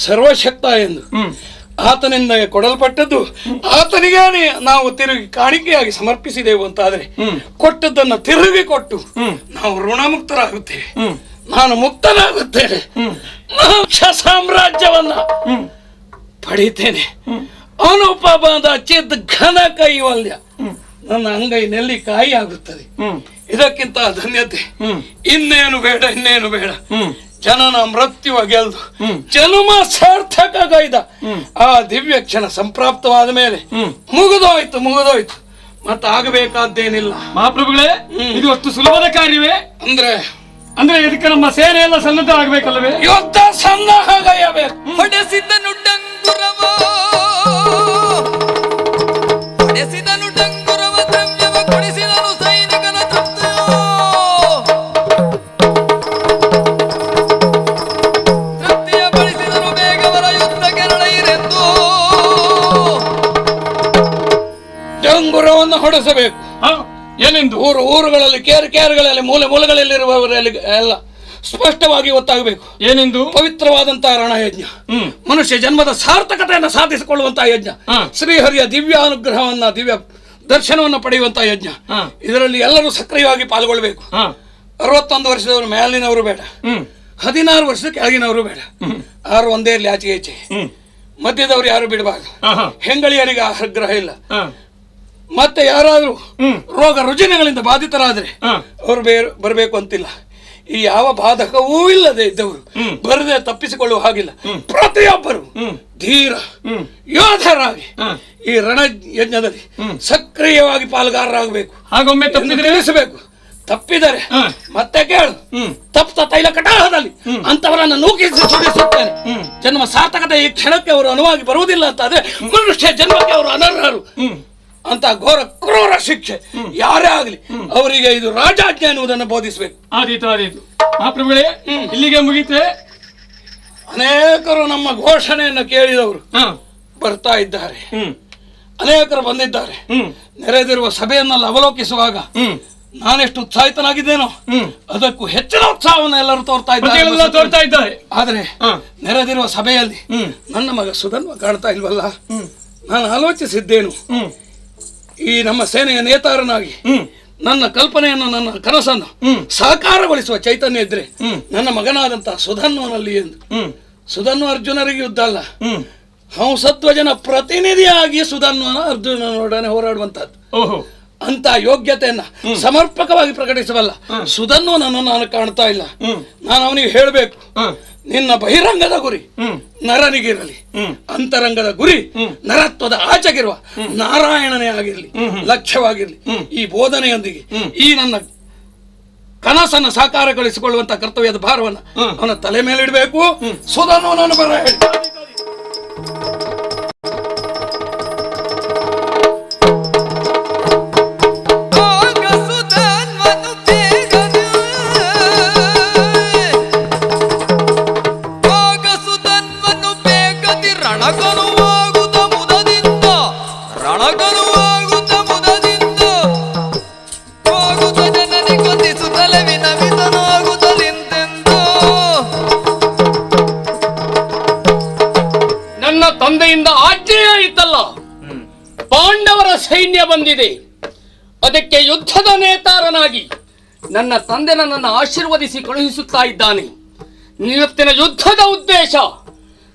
ಸರ್ವಶಕ್ತ ಎಂದು. ಆತನಿಂದ ಕೊಡಲ್ಪಟ್ಟದ್ದು ಆತನಿಗೆ ನಾವು ತಿರುಗಿ ಕಾಣಿಕೆಯಾಗಿ ಸಮರ್ಪಿಸಿದೆವು ಅಂತಾದ್ರೆ ಕೊಟ್ಟದ್ದನ್ನು ತಿರುಗಿ ಕೊಟ್ಟು ನಾವು ಋಣಮುಕ್ತರಾಗುತ್ತೇವೆ. ನಾನು ಮುಕ್ತನಾಗುತ್ತೇನೆ. ಮೋಕ್ಷ ಸಾಮ್ರಾಜ್ಯವನ್ನ ಪಡಿತೇನೆ. ಅನುಪಮದ ಚಿದ್ ಘನ ಕೈವಲ್ಯ ನನ್ನ ಅಂಗೈ ನೆಲ್ಲಿಕಾಯಿ ಆಗುತ್ತದೆ. ಇದಕ್ಕಿಂತ ಧನ್ಯತೆ ಇನ್ನೇನು ಬೇಡ, ಇನ್ನೇನು ಬೇಡ. ಜನನ ಮೃತ್ಯುವ ಗೆಲ್ದು ಜನ್ಮ ಸಾರ್ಥಕಗೈದ ಆ ದಿವ್ಯ ಕ್ಷಣ ಸಂಪ್ರಾಪ್ತವಾದ ಮೇಲೆ ಮುಗಿದೋಯ್ತು. ಮತ್ತೆ ಆಗಬೇಕಾದ್ದೇನಿಲ್ಲ. ಮಹಾಪ್ರಭುಗಳೇ, ಇದು ಅಷ್ಟು ಸುಲಭದ ಕಾರ್ಯವೇ? ಅಂದ್ರೆ ಇದಕ್ಕೆ ನಮ್ಮ ಸೇನೆ ಎಲ್ಲ ಸನ್ನದ್ಧ ಆಗ್ಬೇಕಲ್ಲವೇ? ಯುದ್ಧ ಸನ್ನಾಹಗೈಯಬೇಕು. ಹೊಡೆಸಿದನು ಡಂಗುರವ ದ್ರವ್ಯವ ಕೊಡಿಸಿದನು ಸೈನಿಕನ ತೃಪ್ತಿಯ ಬಳಸಿದನು ಬೇಗವರ ಯುದ್ಧ ಕೆರಳೈರೆಂದು ಡಂಗುರವನ್ನು ಹೊಡೆಸಬೇಕು. ಏನೆಂದು? ಊರುಗಳಲ್ಲಿ ಕೇರುಗಳಲ್ಲಿ ಮೂಲೆಗಳಲ್ಲಿ ಎಲ್ಲ ಸ್ಪಷ್ಟವಾಗಿ ಗೊತ್ತಾಗಬೇಕು. ಏನೆಂದು? ಪವಿತ್ರವಾದಂತಹ ರಣಯಜ್ಞ, ಮನುಷ್ಯ ಜನ್ಮದ ಸಾರ್ಥಕತೆಯನ್ನು ಸಾಧಿಸಿಕೊಳ್ಳುವಂತಹ ಯಜ್ಞ, ಶ್ರೀಹರಿಯ ದಿವ್ಯಾನುಗ್ರಹವನ್ನ ದಿವ್ಯ ದರ್ಶನವನ್ನು ಪಡೆಯುವಂತಹ ಯಜ್ಞ. ಇದರಲ್ಲಿ ಎಲ್ಲರೂ ಸಕ್ರಿಯವಾಗಿ ಪಾಲ್ಗೊಳ್ಬೇಕು. 61 ವರ್ಷದವರು ಮೇಲಿನವರು ಬೇಡ, 16 ವರ್ಷದ ಕೆಳಗಿನವರು ಬೇಡ, 6 ಒಂದೇ ಇರಲಿ, ಆಚೆ ಈಚೆ ಮಧ್ಯದವರು ಯಾರು ಬಿಡಬಾರ್ದು. ಹೆಂಗಳಿಯರಿಗೆ ಆಗ್ರಹ ಇಲ್ಲ. ಮತ್ತೆ ಯಾರಾದ್ರೂ ರೋಗ ರುಜಿನಗಳಿಂದ ಬಾಧಿತರಾದ್ರೆ ಅವರು ಬರಬೇಕು ಅಂತಿಲ್ಲ. ಈ ಯಾವ ಬಾಧಕವೂ ಇಲ್ಲದೆ ಇದ್ದವರು ಬರದೆ ತಪ್ಪಿಸಿಕೊಳ್ಳುವ ಹಾಗಿಲ್ಲ. ಪ್ರತಿಯೊಬ್ಬರು ಧೀರ ಯೋಧರಾಗಿ ಈ ರಣ ಯಜ್ಞದಲ್ಲಿ ಸಕ್ರಿಯವಾಗಿ ಪಾಲ್ಗಾರರಾಗಬೇಕು. ಹಾಗೊಮ್ಮೆ ತಿಳಿಸಬೇಕು. ತಪ್ಪಿದರೆ ಮತ್ತೆ ಕೇಳು, ತಪ್ಪ ತೈಲ ಕಟಾಹದಲ್ಲಿ ಅಂತವರನ್ನು ನೂಕಿಸಿ ಸುಡಿಸುತ್ತೇನೆ. ಜನ್ಮ ಸಾರ್ಥಕತೆ ಈ ಕ್ಷಣಕ್ಕೆ ಅವರು ಅನುವಾಗಿ ಬರುವುದಿಲ್ಲ ಅಂತ ಆದ್ರೆ ಮನುಷ್ಯ ಜನ್ಮಕ್ಕೆ ಅವರು ಅನರ್ಹರು ಅಂತ ಘೋರ ಕ್ರೂರ ಶಿಕ್ಷೆ ಯಾರೇ ಆಗಲಿ ಅವರಿಗೆ ಇದು ರಾಜಾಜ್ಞೆ ಎನ್ನುವುದನ್ನು ಬೋಧಿಸಬೇಕು. ಆದೀತು ಮಹಾಪ್ರಭುಗಳೇ, ಇಲ್ಲಿಗೆ ಮುಗಿತೆ. ಅನೇಕರು ನಮ್ಮ ಘೋಷಣೆಯನ್ನು ಕೇಳಿದವರು ಬರ್ತಾ ಇದ್ದಾರೆ. ಅನೇಕರು ಬಂದಿದ್ದಾರೆ. ನೆರೆದಿರುವ ಸಭೆಯನ್ನೆಲ್ಲ ಅವಲೋಕಿಸುವಾಗ ನಾನೆಷ್ಟು ಉತ್ಸಾಹಿತನಾಗಿದ್ದೇನೋ ಅದಕ್ಕೂ ಹೆಚ್ಚಿನ ಉತ್ಸಾಹವನ್ನು ಎಲ್ಲರೂ ತೋರ್ತಾ ಇದ್ದಾರೆ. ಆದ್ರೆ ನೆರೆದಿರುವ ಸಭೆಯಲ್ಲಿ ನನ್ನ ಮಗ ಸುಧನ್ವ ಕಾಣ್ತಾ ಇಲ್ವಲ್ಲ. ನಾನು ಆಲೋಚಿಸಿದ್ದೇನು, ಈ ನಮ್ಮ ಸೇನೆಯ ನೇತಾರನಾಗಿ ನನ್ನ ಕಲ್ಪನೆಯನ್ನು, ನನ್ನ ಕನಸನ್ನು ಸಾಕಾರಗೊಳಿಸುವ ಚೈತನ್ಯ ಇದ್ರೆ ನನ್ನ ಮಗನಾದಂತಹ ಸುಧನ್ವನಲ್ಲಿ ಎಂದು. ಸುಧನ್ವ ಅರ್ಜುನರಿಗೆ ಯುದ್ಧ ಅಲ್ಲ, ಹಂಸಧ್ವಜನ ಪ್ರತಿನಿಧಿಯಾಗಿ ಸುಧನ್ವನ ಅರ್ಜುನನೊಡನೆ ಹೋರಾಡುವಂತಹದ್ದು. ಅಂತ ಯೋಗ್ಯತೆಯನ್ನ ಸಮರ್ಪಕವಾಗಿ ಪ್ರಕಟಿಸಬಲ್ಲ ಸುಧನ್ವನನ್ನು ನಾನು ಕಾಣ್ತಾ ಇಲ್ಲ. ನಾನು ಅವನಿಗೆ ಹೇಳಬೇಕು, ನಿನ್ನ ಬಹಿರಂಗದ ಗುರಿ ನರನಿಗಿರಲಿ, ಅಂತರಂಗದ ಗುರಿ ನರತ್ವದ ಆಚೆಗಿರುವ ನಾರಾಯಣನೇ ಆಗಿರಲಿ, ಲಕ್ಷ್ಯವಾಗಿರಲಿ. ಈ ಬೋಧನೆಯೊಂದಿಗೆ ಈ ನನ್ನ ಕನಸನ್ನು ಸಾಕಾರಗೊಳಿಸಿಕೊಳ್ಳುವಂತ ಕರ್ತವ್ಯದ ಭಾರವನ್ನು ಅವನ ತಲೆ ಮೇಲಿಡಬೇಕು. ಸುಧನ್ವನನ್ನು ಬರ ಹೇಳಿ. ತಂದೆಯಿಂದ ಆಜ್ಞೆಯಾಯಿತಲ್ಲ, ಪಾಂಡವರ ಸೈನ್ಯ ಬಂದಿದೆ, ಅದಕ್ಕೆ ಯುದ್ಧದ ನೇತಾರನಾಗಿ ನನ್ನ ತಂದೆ ನನ್ನನ್ನು ಆಶೀರ್ವದಿಸಿ ಕಳುಹಿಸುತ್ತಾ ಇದ್ದಾನೆ. ಇವತ್ತಿನ ಯುದ್ಧದ ಉದ್ದೇಶ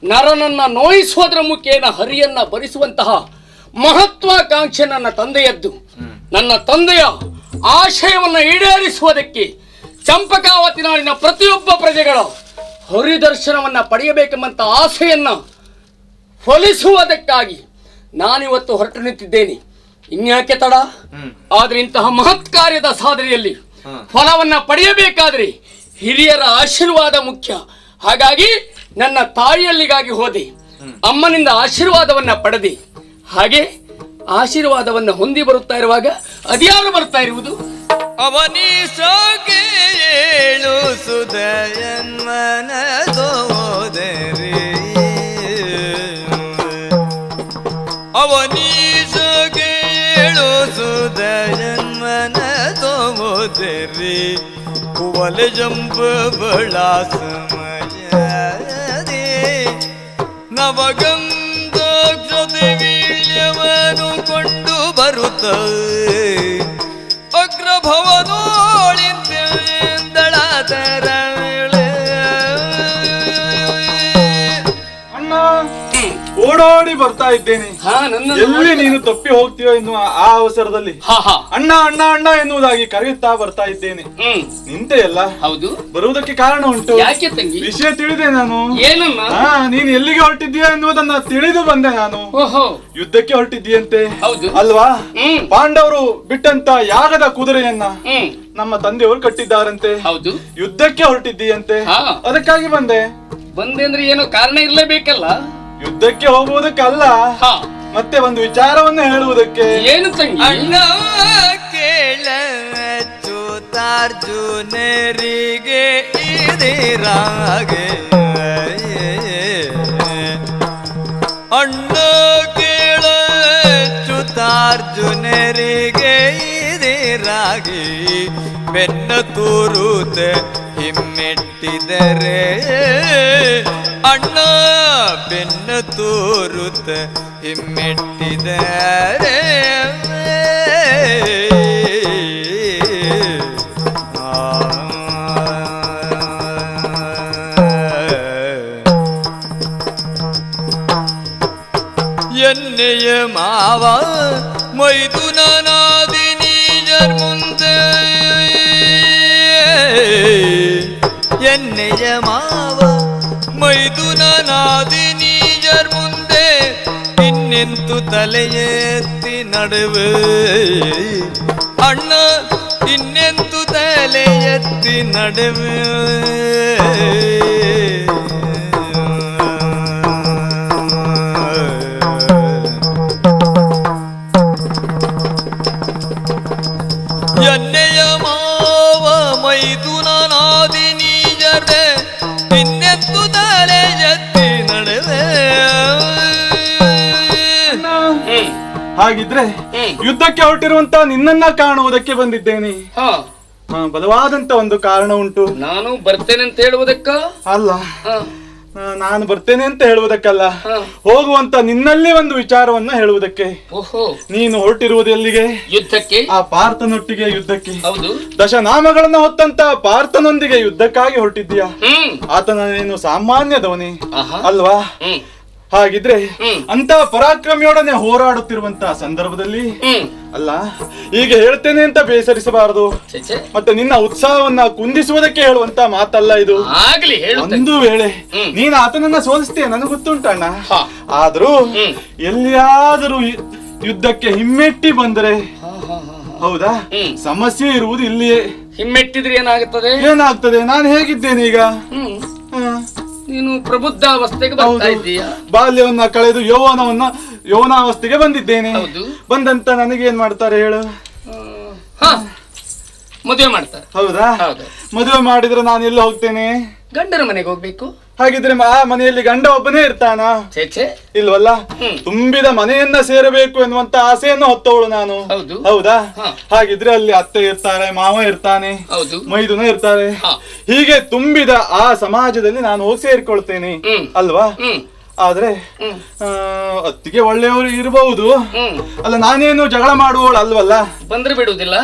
ನರನನ್ನ ನೋಯಿಸುವುದರ ಮುಖೇನ ಹರಿಯನ್ನ ಭರಿಸುವಂತಹ ಮಹತ್ವಾಕಾಂಕ್ಷೆ ನನ್ನ ತಂದೆಯದ್ದು. ನನ್ನ ತಂದೆಯ ಆಶಯವನ್ನು ಈಡೇರಿಸುವುದಕ್ಕೆ ಚಂಪಕಾವತಿ ನಾಡಿನ ಪ್ರತಿಯೊಬ್ಬ ಪ್ರಜೆಗಳ ಹರಿದರ್ಶನವನ್ನ ಪಡೆಯಬೇಕೆಂಬಂತ ಆಸೆಯನ್ನ ಫಲಿಸುವುದಕ್ಕಾಗಿ ನಾನಿವತ್ತು ಹೊರಟು ನಿಂತಿದ್ದೇನೆ. ಇನ್ಯಾಕೆ ತಡ? ಆದ್ರೆ ಇಂತಹ ಮಹತ್ ಕಾರ್ಯದ ಸಾಧನೆಯಲ್ಲಿ ಫಲವನ್ನ ಪಡೆಯಬೇಕಾದ್ರೆ ಹಿರಿಯರ ಆಶೀರ್ವಾದ ಮುಖ್ಯ. ಹಾಗಾಗಿ ನನ್ನ ತಾಯಿಯಲ್ಲಿಗಾಗಿ ಹೋದೆ, ಅಮ್ಮನಿಂದ ಆಶೀರ್ವಾದವನ್ನ ಪಡೆದೆ. ಹಾಗೆ ಆಶೀರ್ವಾದವನ್ನ ಹೊಂದಿ ಬರುತ್ತಾ ಇರುವಾಗ ಅದ್ಯಾರು ಬರ್ತಾ ಇರುವುದು? ಅವನೀಶೋಗೆ ಏಳು ಸುದಯನ್ಮನ ಸೋದರಿ, ಅವನೀಶೋಗೆ ಏಳು ಸುದಯನ್ಮನ ಸೋದರಿ, ಕುವಲ ಜಂಬ ಬಳ ಸಮಯದೇ ನವಗಂಧೋಕ್ಷತೆ ವೀಳ್ಯವನು ಕೊಂಡು ಬರುತ್ತದೆ, ಅಗ್ರಭವನೋಳಿಂದಳ ತರ ಓಡೋಡಿ ಬರ್ತಾ ಇದ್ದೇನೆ. ನನ್ನ ಎಲ್ಲಿ ನೀನು ತಪ್ಪಿ ಹೋಗ್ತೀಯೋ ಎನ್ನುವ ಆ ಅವಸರದಲ್ಲಿ ಅಣ್ಣ ಅಣ್ಣ ಅಣ್ಣ ಎನ್ನುವುದಾಗಿ ಕರೆಯುತ್ತಾ ಬರ್ತಾ ಇದ್ದೇನೆ. ನಿಂತೆ ಎಲ್ಲ ಹೌದು, ಬರುವುದಕ್ಕೆ ಕಾರಣ ಉಂಟು. ಯಾಕೆ ತಂಗಿ? ವಿಷಯ ತಿಳಿದೆ ನಾನು. ಏನನ್ನ? ನೀನು ಎಲ್ಲಿಗೆ ಹೊರಟಿದ್ದೀಯಾ ಎನ್ನುವುದನ್ನ ತಿಳಿದು ಬಂದೆ ನಾನು. ಓಹೋ, ಯುದ್ಧಕ್ಕೆ ಹೊರಟಿದ್ದೀಯಂತೆ ಹೌದು ಅಲ್ವಾ? ಪಾಂಡವರು ಬಿಟ್ಟಂತ ಯಾಗದ ಕುದುರೆಯನ್ನ ನಮ್ಮ ತಂದೆಯವರು ಕಟ್ಟಿದ್ದಾರಂತೆ. ಹೌದು, ಯುದ್ಧಕ್ಕೆ ಹೊರಟಿದ್ದೀಯಂತೆ. ಅದಕ್ಕಾಗಿ ಬಂದೆ ಅಂದ್ರೆ ಏನೋ ಕಾರಣ ಇರ್ಲೇಬೇಕಲ್ಲ. ಯುದ್ಧಕ್ಕೆ ಹೋಗುವುದಕ್ಕಲ್ಲ, ಮತ್ತೆ ಒಂದು ವಿಚಾರವನ್ನ ಹೇಳುವುದಕ್ಕೆ. ಏನು ತಂಗಿ? ಅಣ್ಣ ಕೇಳ ಚ್ಯುತಾರ್ಜುನರಿಗೆ ಇದಿರಾಗೆ. ಅಣ್ಣ ಕೇಳ ಚ್ಯುತಾರ್ಜುನರಿಗೆ ಇದಿರಾಗಿ ಬೆನ್ನ ತೋರುತ್ತ ಹಿಮ್ಮೆಟ್ಟಿದರೆ. ಅಣ್ಣ ಬೆನ್ನ ತೋರುತ್ತ ಹಿಮ್ಮೆಟ್ಟಿದರೆ. ಎನ್ನೆಯ ಮಾವ ಮೈದುನನಾದಿನೀಜರ್ ಮುಂದೆ. ಎನ್ನೆಯ ಮಾವ ಮೈದುನನಾದಿನೀಜರ್ ಮುಂದೆ ಇನ್ನೆಂತು ತಲೆ ಎತ್ತಿ ನಡುವೆ. ಅಣ್ಣ ಇನ್ನೆಂತು ತಲೆ ಎತ್ತಿ ನಡುವೆ. ಎನ್ನೆಯ ಮಾವ ಮೈದುನನಾದಿನೀಜರ್ ಇನ್ನೆಂತು ತಲೆ ಎತ್ತಿ ನಡುವೆ. ಹಾಗಿದ್ರೆ ಯುದ್ಧಕ್ಕೆ ಹೊರಟಿರುವಂತ ನಿನ್ನನ್ನ ಕಾಣುವುದಕ್ಕೆ ಬಂದಿದ್ದೇನೆ. ಬಲವಾದಂತ ಒಂದು ಕಾರಣ ಉಂಟು. ನಾನು ಬರ್ತೇನೆ ಅಂತ ಹೇಳುವುದಕ್ಕ ಅಲ್ಲ, ನಾನು ಬರ್ತೇನೆ ಅಂತ ಹೇಳುವುದಕ್ಕಲ್ಲ, ಹೋಗುವಂತ ನಿನ್ನಲ್ಲಿ ಒಂದು ವಿಚಾರವನ್ನ ಹೇಳುವುದಕ್ಕೆ. ನೀನು ಹೊರಟಿರುವುದು ಎಲ್ಲಿಗೆ? ಯುದ್ಧಕ್ಕೆ. ಆ ಪಾರ್ಥನೊಟ್ಟಿಗೆ ಯುದ್ಧಕ್ಕೆ. ಹೌದು, ದಶನಾಮಗಳನ್ನ ಹೊತ್ತಂತ ಪಾರ್ಥನೊಂದಿಗೆ ಯುದ್ಧಕ್ಕಾಗಿ ಹೊರಟಿದ್ದೀಯಾ? ಆತನೇನು ಸಾಮಾನ್ಯದವನೇ ಅಲ್ವಾ? ಹಾಗಿದ್ರೆ ಅಂತ ಪರಾಕ್ರಮಿಯೊಡನೆ ಹೋರಾಡುತ್ತಿರುವಂತಹ ಸಂದರ್ಭದಲ್ಲಿ ಅಲ್ಲ, ಈಗ ಹೇಳ್ತೇನೆ ಅಂತ ಬೇಸರಿಸಬಾರದು. ಮತ್ತೆ ನಿನ್ನ ಉತ್ಸಾಹವನ್ನ ಕುಂದಿಸುವುದಕ್ಕೆ ಹೇಳುವಂತ ಮಾತಲ್ಲ ಇದು. ಒಂದು ವೇಳೆ ನೀನು ಆತನನ್ನ ಸೋಲಿಸ್ತೀಯ ನನಗೆ ಗೊತ್ತುಂಟಣ್ಣ. ಆದ್ರೂ ಎಲ್ಲಿಯಾದರೂ ಯುದ್ಧಕ್ಕೆ ಹಿಮ್ಮೆಟ್ಟಿ ಬಂದರೆ ಹೌದಾ, ಸಮಸ್ಯೆ ಇರುವುದು ಇಲ್ಲಿಯೇ. ಹಿಮ್ಮೆಟ್ಟಿದ್ರೆ ಏನಾಗುತ್ತದೆ? ಏನಾಗ್ತದೆ? ನಾನು ಹೇಗಿದ್ದೇನೆ ಈಗ? ನೀನು ಪ್ರಬುದ್ಧಾವಸ್ಥೆಗೆ ಬರ್ತಾ ಇದ್ದೀಯಾ. ಬಾಲ್ಯವನ್ನ ಕಳೆದು ಯೌವನಾವಸ್ಥೆಗೆ ಬಂದಿದ್ದೇನೆ. ಬಂದಂತ ನನಗೇನ್ ಮಾಡ್ತಾರೆ ಹೇಳು? ಮದುವೆ ಮಾಡ್ತಾರೆ. ಹೌದಾ? ಮದುವೆ ಮಾಡಿದ್ರೆ ನಾನು ಎಲ್ಲಿ ಹೋಗ್ತೇನೆ? ಗಂಡನ ಮನೆಗೆ ಹೋಗ್ಬೇಕು. ಹಾಗಿದ್ರೆ ಆ ಮನೆಯಲ್ಲಿ ಗಂಡ ಒಬ್ಬನೇ ಇರ್ತಾನ? ಚೇಚೆ ಇಲ್ವಲ್ಲ. ತುಂಬಿದ ಮನೆಯನ್ನ ಸೇರಬೇಕು ಎನ್ನುವಂತ ಆಸೆಯನ್ನು ಹೊತ್ತವಳು ನಾನು. ಹೌದಾ? ಹಾಗಿದ್ರೆ ಅಲ್ಲಿ ಅತ್ತೆ ಇರ್ತಾರೆ, ಮಾವ ಇರ್ತಾನೆ, ಮೈದುನ ಇರ್ತಾರೆ. ಹೀಗೆ ತುಂಬಿದ ಆ ಸಮಾಜದಲ್ಲಿ ನಾನು ಹೋಗಿ ಸೇರಿಕೊಳ್ತೇನೆ ಅಲ್ವಾ? ಆದ್ರೆ ಅತ್ತಿಗೆ ಒಳ್ಳೆಯವರು ಇರಬಹುದು ಅಲ್ಲ, ನಾನೇನು ಜಗಳ ಮಾಡುವವಳು ಅಲ್ವಲ್ಲ. ಬಂದ್ರೆ ಬಿಡುವುದಿಲ್ಲ,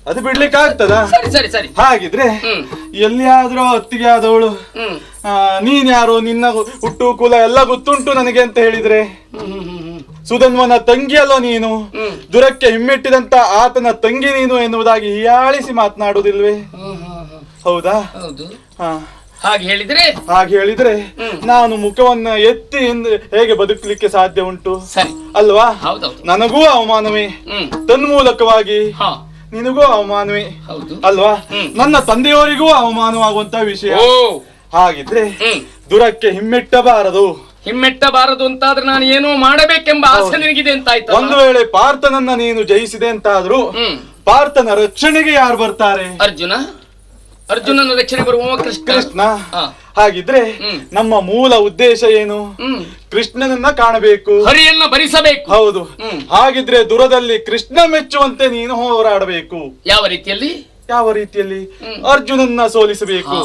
ಅದು ಬಿಡ್ಲಿಕ್ಕೆ ಆಗ್ತದ? ಸರಿ ಸರಿ. ಹಾಗಿದ್ರೆ ಎಲ್ಲಿಯಾದ್ರೂ ಅತ್ತಿಗೆ ಆದವಳು ನೀನ್ ಯಾರು, ನಿನ್ನ ಹುಟ್ಟು ಕುಲ ಎಲ್ಲ ಗೊತ್ತುಂಟು ನನಗೆ ಅಂತ ಹೇಳಿದ್ರೆ, ಸುಧನ್ವನ ತಂಗಿ ಅಲ್ಲೋ ನೀನು, ದುರಕ್ಕೆ ಹಿಮ್ಮೆಟ್ಟಿದಂತ ಆತನ ತಂಗಿ ನೀನು ಎನ್ನುವುದಾಗಿ ಹೀಯಾಳಿಸಿ ಮಾತನಾಡುವುದಿಲ್ವೇ? ಹೌದಾ? ಹಾಗೆ ಹೇಳಿದ್ರೆ ನಾನು ಮುಖವನ್ನ ಎತ್ತಿ ಹೇಗೆ ಬದುಕಲಿಕ್ಕೆ ಸಾಧ್ಯ ಉಂಟು ಅಲ್ವಾ? ನನಗೂ ಅವಮಾನವೇ, ತನ್ಮೂಲಕವಾಗಿ ನಿನಗೂ ಅವಮಾನವೇ ಅಲ್ವಾ? ನನ್ನ ತಂದೆಯವರಿಗೂ ಅವಮಾನವಾಗುವಂತ ವಿಷಯ. ಹಾಗಿದ್ರೆ ದುರಕ್ಕೆ ಹಿಮ್ಮೆಟ್ಟಬಾರದು ಅಂತಾದ್ರೆ ನಾನು ಏನೋ ಮಾಡಬೇಕೆಂಬ ಆಸೆ ನಿನಗಿದೆ ಅಂತ ಆಯ್ತು. ಒಂದು ವೇಳೆ ಪಾರ್ಥನನ್ನ ನೀನು ಜಯಿಸಿದೆ ಅಂತಾದ್ರೂ ಪಾರ್ಥನ ರಕ್ಷಣೆಗೆ ಯಾರು ಬರ್ತಾರೆ? ಅರ್ಜುನನ ರಕ್ಷಣೆ ಬರುವ ಕೃಷ್ಣ. ಹಾಗಿದ್ರೆ ನಮ್ಮ ಮೂಲ ಉದ್ದೇಶ ಏನು? ಕೃಷ್ಣನನ್ನ ಕಾಣಬೇಕು, ಹರಿಯನ್ನ ಭರಿಸಬೇಕು. ಹೌದು. ಹಾಗಿದ್ರೆ ದುರದಲ್ಲಿ ಕೃಷ್ಣ ಮೆಚ್ಚುವಂತೆ ನೀನು ಹೋರಾಡಬೇಕು. ಯಾವ ರೀತಿಯಲ್ಲಿ? ಅರ್ಜುನನ್ನ ಸೋಲಿಸಬೇಕು.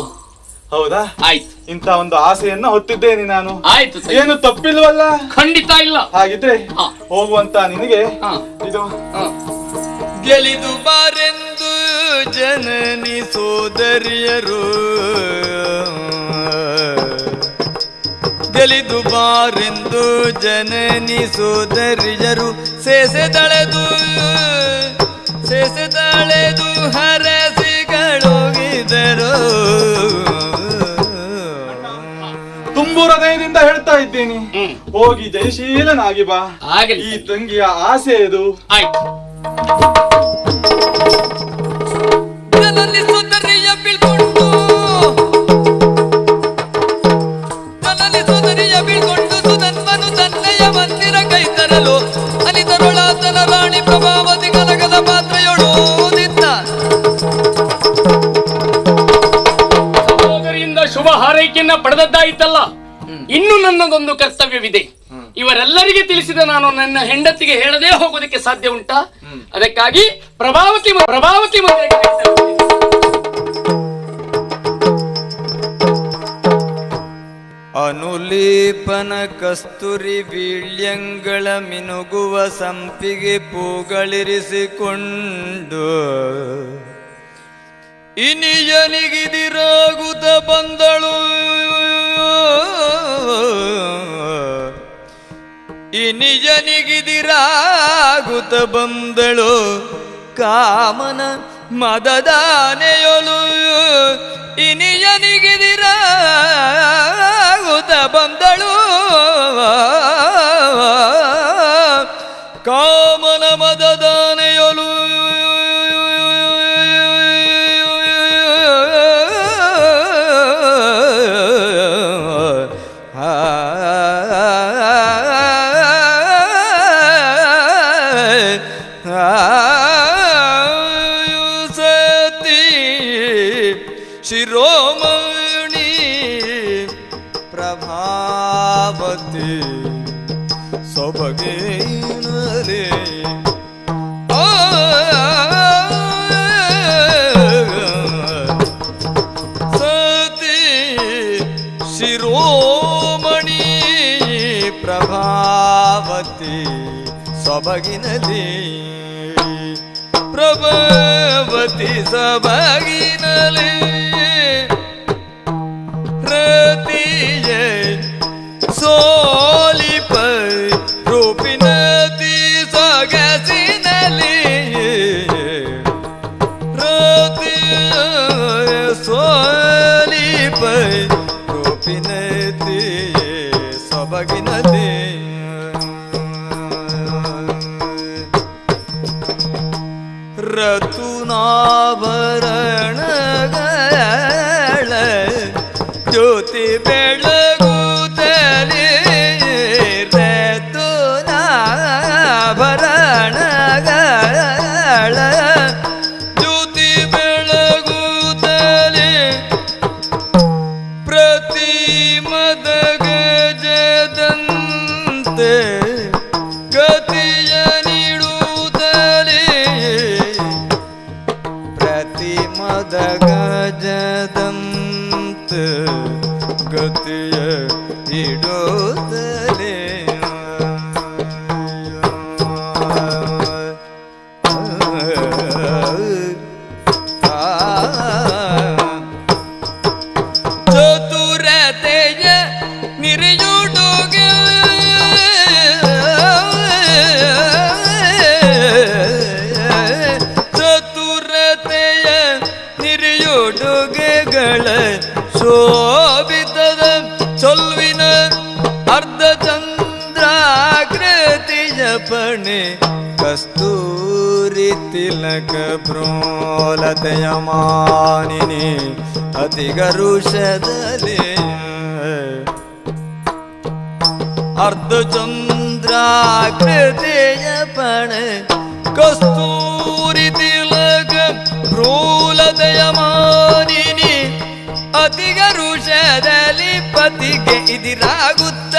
ಹೌದಾ? ಆಯ್ತು. ಇಂತ ಒಂದು ಆಸೆಯನ್ನ ಹೊತ್ತಿದ್ದೇನೆ ನಾನು. ಆಯ್ತು, ಏನು ತಪ್ಪಿಲ್ವಲ್ಲ? ಖಂಡಿತ ಇಲ್ಲ. ಹಾಗಿದ್ರೆ ಹೋಗುವಂತ ನಿನಗೆ ಇದು ಗೆಲಿದು ಬಾರೆಂದು ಜನನಿ ಸೋದರಿಯರು, ಗೆಲಿದು ಬಾ ಬಾರೆಂದು ಜನನಿ ಸೋದರಿಯರು ಸೇಸೆ ತಳೆದು ಹರಸಿಗಳೋಗಿದರು. ತುಂಬು ಹೃದಯದಿಂದ ಹೇಳ್ತಾ ಇದ್ದೀನಿ, ಹೋಗಿ ಜಯಶೀಲನಾಗಿ ಬಾ. ಈ ತಂಗಿಯ ಆಸೆ ಇದು. ಆಯ್ತು. ಜನನಿ ಸೋದರಿಯ ಬೀಳ್ಕೊಂಡು ಸುಧನ್ವನು ತನ್ನಯ ಮಂದಿರ ಕೈ ತರಲು ಅನಿತರೊಳಾತನ ರಾಣಿ ಪ್ರಭಾವತಿ ಕನಕದ ಪಾತ್ರೆಯೊಳೋದಿದ್ದ. ಸಹೋದರಿಯಿಂದ ಶುಭ ಹಾರೈಕೆಯನ್ನ ಪಡೆದದ್ದಾಯ್ತಲ್ಲ, ಇನ್ನು ನನ್ನದೊಂದು ಕರ್ತವ್ಯವಿದೆ. ಇವರೆಲ್ಲರಿಗೆ ತಿಳಿಸಿದ ನಾನು ನನ್ನ ಹೆಂಡತಿಗೆ ಹೇಳದೇ ಹೋಗೋದಕ್ಕೆ ಸಾಧ್ಯ ಉಂಟಾ? ಅದಕ್ಕಾಗಿ ಪ್ರಭಾವತಿ ಮದುವೆಗೆ ಅನುಲೇಪನ ಕಸ್ತೂರಿ ವೀಳ್ಯಂಗಳ ಮಿನುಗುವ ಸಂಪಿಗೆ ಪೂಗಳಿರಿಸಿಕೊಂಡು ಇನಿಯನಿಗಿದಿರಾಗುತ್ತ ಬಂದಳು. ಇನಿಯನಿಗಿದಿರಾಗುತ್ತ ಬಂದಳು ಕಾಮನ ಮದದಾನೆಯೊಲು. ಇನಿಯನಿಗಿದಿರಾಗುತ್ತ ಬಂದಳು ಕಾಮನ ಮದದಾನೆಯೊಲು. ಶಿರೋಮಣಿ ಪ್ರಭಾವತಿ ಸೊಬಗೇನಲೆ ಸತಿ ಶಿರೋಮಣಿ ಪ್ರಭಾವತಿ ಸೊಬಗಿನಲಿ ಪ್ರಭಾವತಿ ಸೊಬಗಿನಲಿ ಸೋಲಿಪ ರೂಪಿನತಿ ಸೊಗಸಿನಲಿ ಸೋಲಿಪ ರೂಪಿನತಿ ಸೊಬಗಿನಲಿ ರತುನಾಭರಣಗಳ ಜ್ಯೋತಿ ಬೆಳಗುತ್ತಲೇ ರತುನಾಭರಣಗಳ ಜ್ಯೋತಿ ಬೆಳಗುತ್ತಲೇ ಪ್ರತಿಮದ ಗಜದಂತೆ ಗತಿಯ ನೀಡುತ್ತಲೇ ಪ್ರತಿಮದ ಗಜದಂತ ಗತಿಯ ಇಡುತ್ತಲೇ ಚತುರತೆಯ ನಿರೆಯುಡುಗೆ ಚತುರತೆಯ ನಿರೆಯುಡುಗೆಗಳ ಶೋಭಿತದ ಚೊಲ್ವಿನ ಅರ್ಧಚಂದ್ರಾಕೃತಿಯ ಪಣೆ ಕಸ್ತೂರಿ ತಿಲಕ ಪ್ರೋಲತೆಯ ಮಾನಿನಿ ಅತಿ ಗರುಷದಲ್ಲಿ ಅರ್ಧಚಂದ್ರಾಕೃತಿಯ ಪಣೆ ಕಸ್ತೂರಿ ತಿಲಕ ಪ್ರೋಲತೆಯ ಮಾನಿನಿ ಅತಿ ಗರುಷದಲ್ಲಿ ಪತಿಗೆ ಇದಿರಾಗುತ್ತ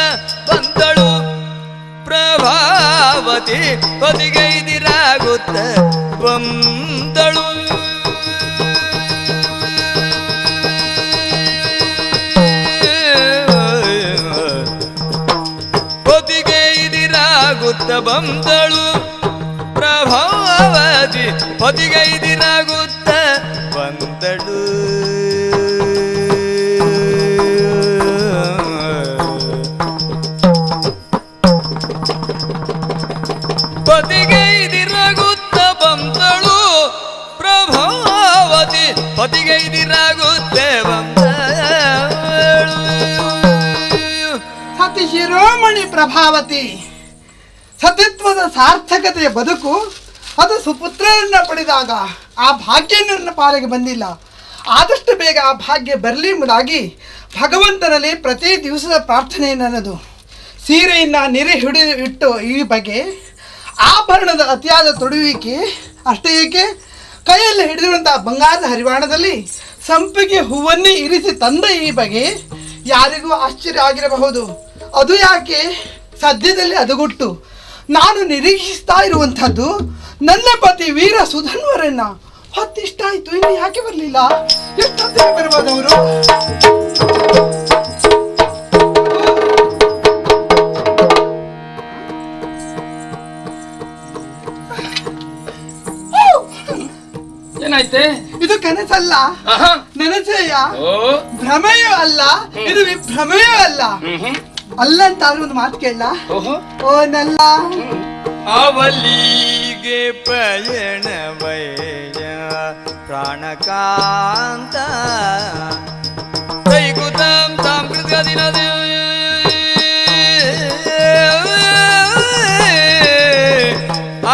ಬಂದಳು ಪ್ರಭಾವತಿ ಪತಿಗೆ ಇದಿರಾಗುತ್ತ ಬಂದಳು ಪತಿಗೆ ಇದಿರಾಗುತ್ತ ಬಂದಳು ಪ್ರಭಾವತಿ ಪತಿಗೆ ಇದಿರಾಗುತ್ತ ಬಂದಳು ಪ್ರಭಾವತಿ ಪತಿಗೈದಿರಾಗುತ್ತೆ ಸತಿ ಶಿರೋಮಣಿ ಪ್ರಭಾವತಿ, ಸತಿತ್ವದ ಸಾರ್ಥಕತೆಯ ಬದುಕು ಅದು ಸುಪುತ್ರರನ್ನ ಪಡೆದಾಗ ಆ ಭಾಗ್ಯ ನನ್ನ ಪಾಲಿಗೆ ಬಂದಿಲ್ಲ. ಆದಷ್ಟು ಬೇಗ ಆ ಭಾಗ್ಯ ಬರಲಿ ಎಂಬುದಾಗಿ ಭಗವಂತನಲ್ಲಿ ಪ್ರತಿ ದಿವಸದ ಪ್ರಾರ್ಥನೆ ನನ್ನದು. ಸೀರೆಯನ್ನು ನೆರೆ ಇಟ್ಟು ಈ ಬಗೆ ಆಭರಣದ ಅತಿಯಾದ ತೊಡುವಿಕೆ ಅಷ್ಟೇ ಏಕೆ, ಕೈಯಲ್ಲಿ ಹಿಡಿದಿರುವಂತಹ ಬಂಗಾರದ ಹರಿವಾಣದಲ್ಲಿ ಸಂಪಿಗೆ ಹೂವನ್ನೇ ಇರಿಸಿ ತಂದ ಈ ಬಗೆ ಯಾರಿಗೂ ಆಶ್ಚರ್ಯ ಆಗಿರಬಹುದು. ಅದು ಯಾಕೆ, ಸದ್ಯದಲ್ಲಿ ಅದುಗುಟ್ಟು ನಾನು ನಿರೀಕ್ಷಿಸ್ತಾ ಇರುವಂಥದ್ದು ನನ್ನ ಪತಿ ವೀರ ಸುಧನ್ವರನ್ನ. ಹೊತ್ತಿಷ್ಟ ಆಯ್ತು, ಇನ್ನು ಯಾಕೆ ಬರಲಿಲ್ಲ? ಎಷ್ಟೊತ್ತಿಗೆ ಬರ್ಬೋದವರು? ಏನಾಯ್ತೆ? ಇದು ಕನಸಲ್ಲ, ನನಸೆಯ ಭ್ರಮೆಯೂ ಅಲ್ಲ, ಇದು ವಿಭ್ರಮೆಯೂ ಅಲ್ಲ. ಅಲ್ಲ ಅಂತ ಆದ್ರೂ ಒಂದು ಮಾತು ಕೇಳ. ಓ ನಲ್ಲ ಅವಲಿಗೆ ಪಯಣವಯ್ಯ ಪ್ರಾಣಕಾಂತ ಕೈಗುತಾಂ ಸಾಂಸ್ಕೃತಿಕ ದಿನದ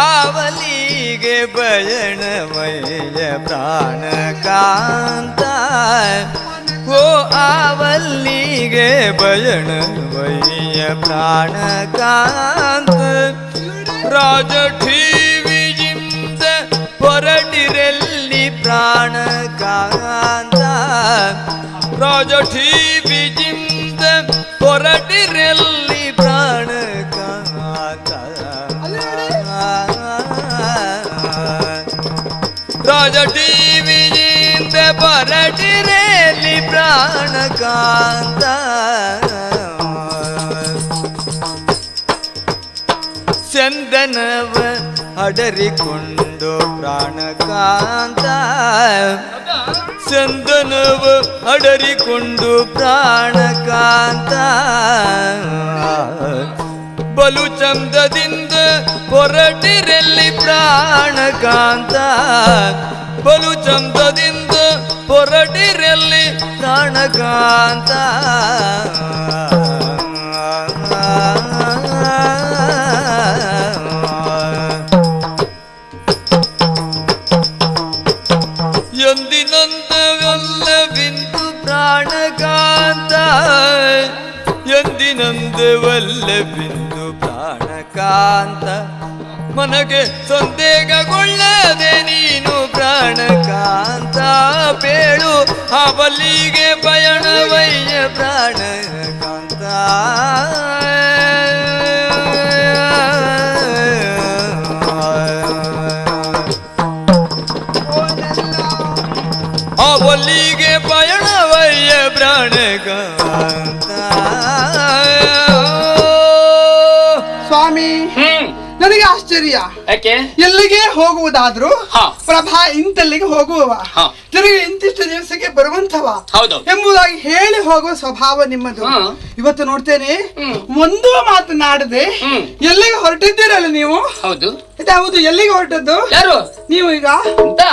ಅವಲಿಗೆ ಪಯಣವಯ್ಯ ಪ್ರಾಣಕಾಂತ ಓ ಅವಲ್ಲಿಗೆ ಪಯಣವಯ್ಯ ಪ್ರಾಣಕಾಂತ ರಾಜ ಠೀವಿಯಿಂದ ಹೊರಟಿರಲ್ಲಿ ಪ್ರಾಣಕಾಂತ ರಾಜ ಠೀವಿಯಿಂದ ಹೊರಟಿರಲ್ಲಿ ಪ್ರಾಣಕಾಂತ ರಾಜ ಠೀವಿಯಿಂದ ಹೊರಟಿರಲ್ಲಿ ಪ್ರಾಣಕಾಂತ ಚಂದನವ ಅಡರಿಕೊಂಡು ಪ್ರಾಣಕಾಂತ ಚಂದನವ ಅಡರಿಕೊಂಡು ಪ್ರಾಣಕಾಂತ ಬಲು ಚಂದದಿಂದ ಹೊರಟಿರಲ್ಲಿ ಪ್ರಾಣಕಾಂತ ಬಲು ಚಂದದಿಂದ ಹೊರಟಿರಲ್ಲಿ ಪ್ರಾಣಕಾಂತ ಎಂದಿನಂದವಲ್ಲವಿಂದು ಪ್ರಾಣಕಾಂತ ಎಂದಿನಂದವಲ್ಲವಿಂದು ಪ್ರಾಣಕಾಂತ ಮನಗೆ ಸಂದೇಹಗೊಳ್ಳದೆ ನೀನು ಪ್ರಾಣಕಾಂತ ಬೇಳು ಅವಲ್ಲಿಗೆ ಪಯಣವಯ್ಯ ಪ್ರಾಣಕಾಂತ ಅವಲ್ಲಿಗೆ ಪಯಣವಯ್ಯ ಪ್ರಾಣಕಾಂತ ಸ್ವಾಮಿ. ನನಗೆ ಆಶ್ಚರ್ಯ, ಯಾಕೆ? ಎಲ್ಲಿಗೆ ಹೋಗುವುದಾದ್ರೂ ಪ್ರಭಾ ಇಂತಲ್ಲಿಗೆ ಹೋಗುವವ, ತಿರುಗಿ ಇಂತಿಷ್ಟು ದಿವಸಕ್ಕೆ ಬರುವಂತವ ಎಂಬುದಾಗಿ ಹೇಳಿ ಹೋಗುವ ಸ್ವಭಾವ ನಿಮ್ಮದು. ಇವತ್ತು ನೋಡ್ತೇನೆ ಒಂದು ಮಾತನಾಡದೆ ಎಲ್ಲಿಗೆ ಹೊರಟಿದ್ದೀರಲ್ಲ ನೀವು? ಹೌದು ಹೌದು. ಎಲ್ಲಿಗೆ ಹೊರಟದ್ದು? ಯಾರು ನೀವು? ಈಗ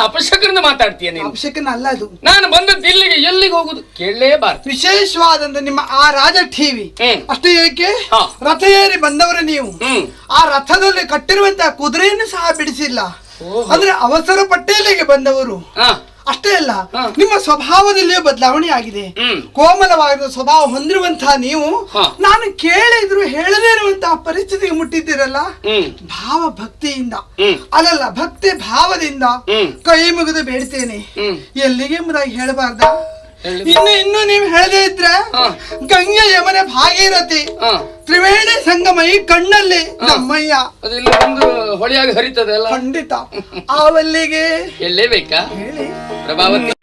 ಅಪಶಕರನ್ನ ಮಾತಾಡ್ತೀಯ ನೀನು? ಅಪಶಕನ ಅಲ್ಲ ಅದು. ನಾನು ಬಂದದ್ದು ಇಲ್ಲಿಗೆ, ಎಲ್ಲಿಗೆ ಹೋಗುದು ಕೇಳಲೇಬಾರ್ದು. ವಿಶೇಷವಾದಂತ ನಿಮ್ಮ ಆ ರಾಜ ಟಿವಿ ಅಷ್ಟೇ ಏಕೆ, ರಥ ಏರಿ ಬಂದವರು ನೀವು. ಆ ರಥದಲ್ಲಿ ಕಟ್ಟಿರುವಂತಹ ಕುದುರೆಯನ್ನು ಸಹ ಬಿಡಿಸಿಲ್ಲ. ಅಂದ್ರೆ ಅವಸರ ಪಟ್ಟೆಯಲ್ಲಿಗೆ ಬಂದವರು. ಅಷ್ಟೇ ಅಲ್ಲ, ನಿಮ್ಮ ಸ್ವಭಾವದಲ್ಲಿಯೂ ಬದಲಾವಣೆ ಆಗಿದೆ. ಕೋಮಲವಾದ ಸ್ವಭಾವ ಹೊಂದಿರುವಂತಹ ನೀವು ನಾನು ಕೇಳಿದ್ರು ಹೇಳದೇ ಇರುವಂತಹ ಪರಿಸ್ಥಿತಿಗೆ ಮುಟ್ಟಿದ್ದೀರಲ್ಲ. ಭಾವ ಭಕ್ತಿಯಿಂದ ಅಲ್ಲಲ್ಲ, ಭಕ್ತಿ ಭಾವದಿಂದ ಕೈ ಮುಗಿದು ಬೇಡ್ತೇನೆ. ಎಲ್ಲಿಗೆ ಎಂಬುದಾಗಿ ಹೇಳಬಾರ್ದ? ಇನ್ನು ನೀವು ಹೇಳದೇ ಇದ್ರೆ ಗಂಗೆ ಯಮನೆ ಭಾಗೀರಥಿ ತ್ರಿವೇಣಿ ಸಂಗಮ ಈ ಕಣ್ಣಲ್ಲಿ ನಮ್ಮಯ್ಯ ಒಂದು ಹೊಳೆಯಾಗಿ ಹರಿತದೆ ಅಲ್ಲ? ಖಂಡಿತ. ಆವಲ್ಲಿಗೆ ಎಲ್ಲೇ ಬೇಕಾ ಹೇಳಿ. ಪ್ರಭಾವತಿ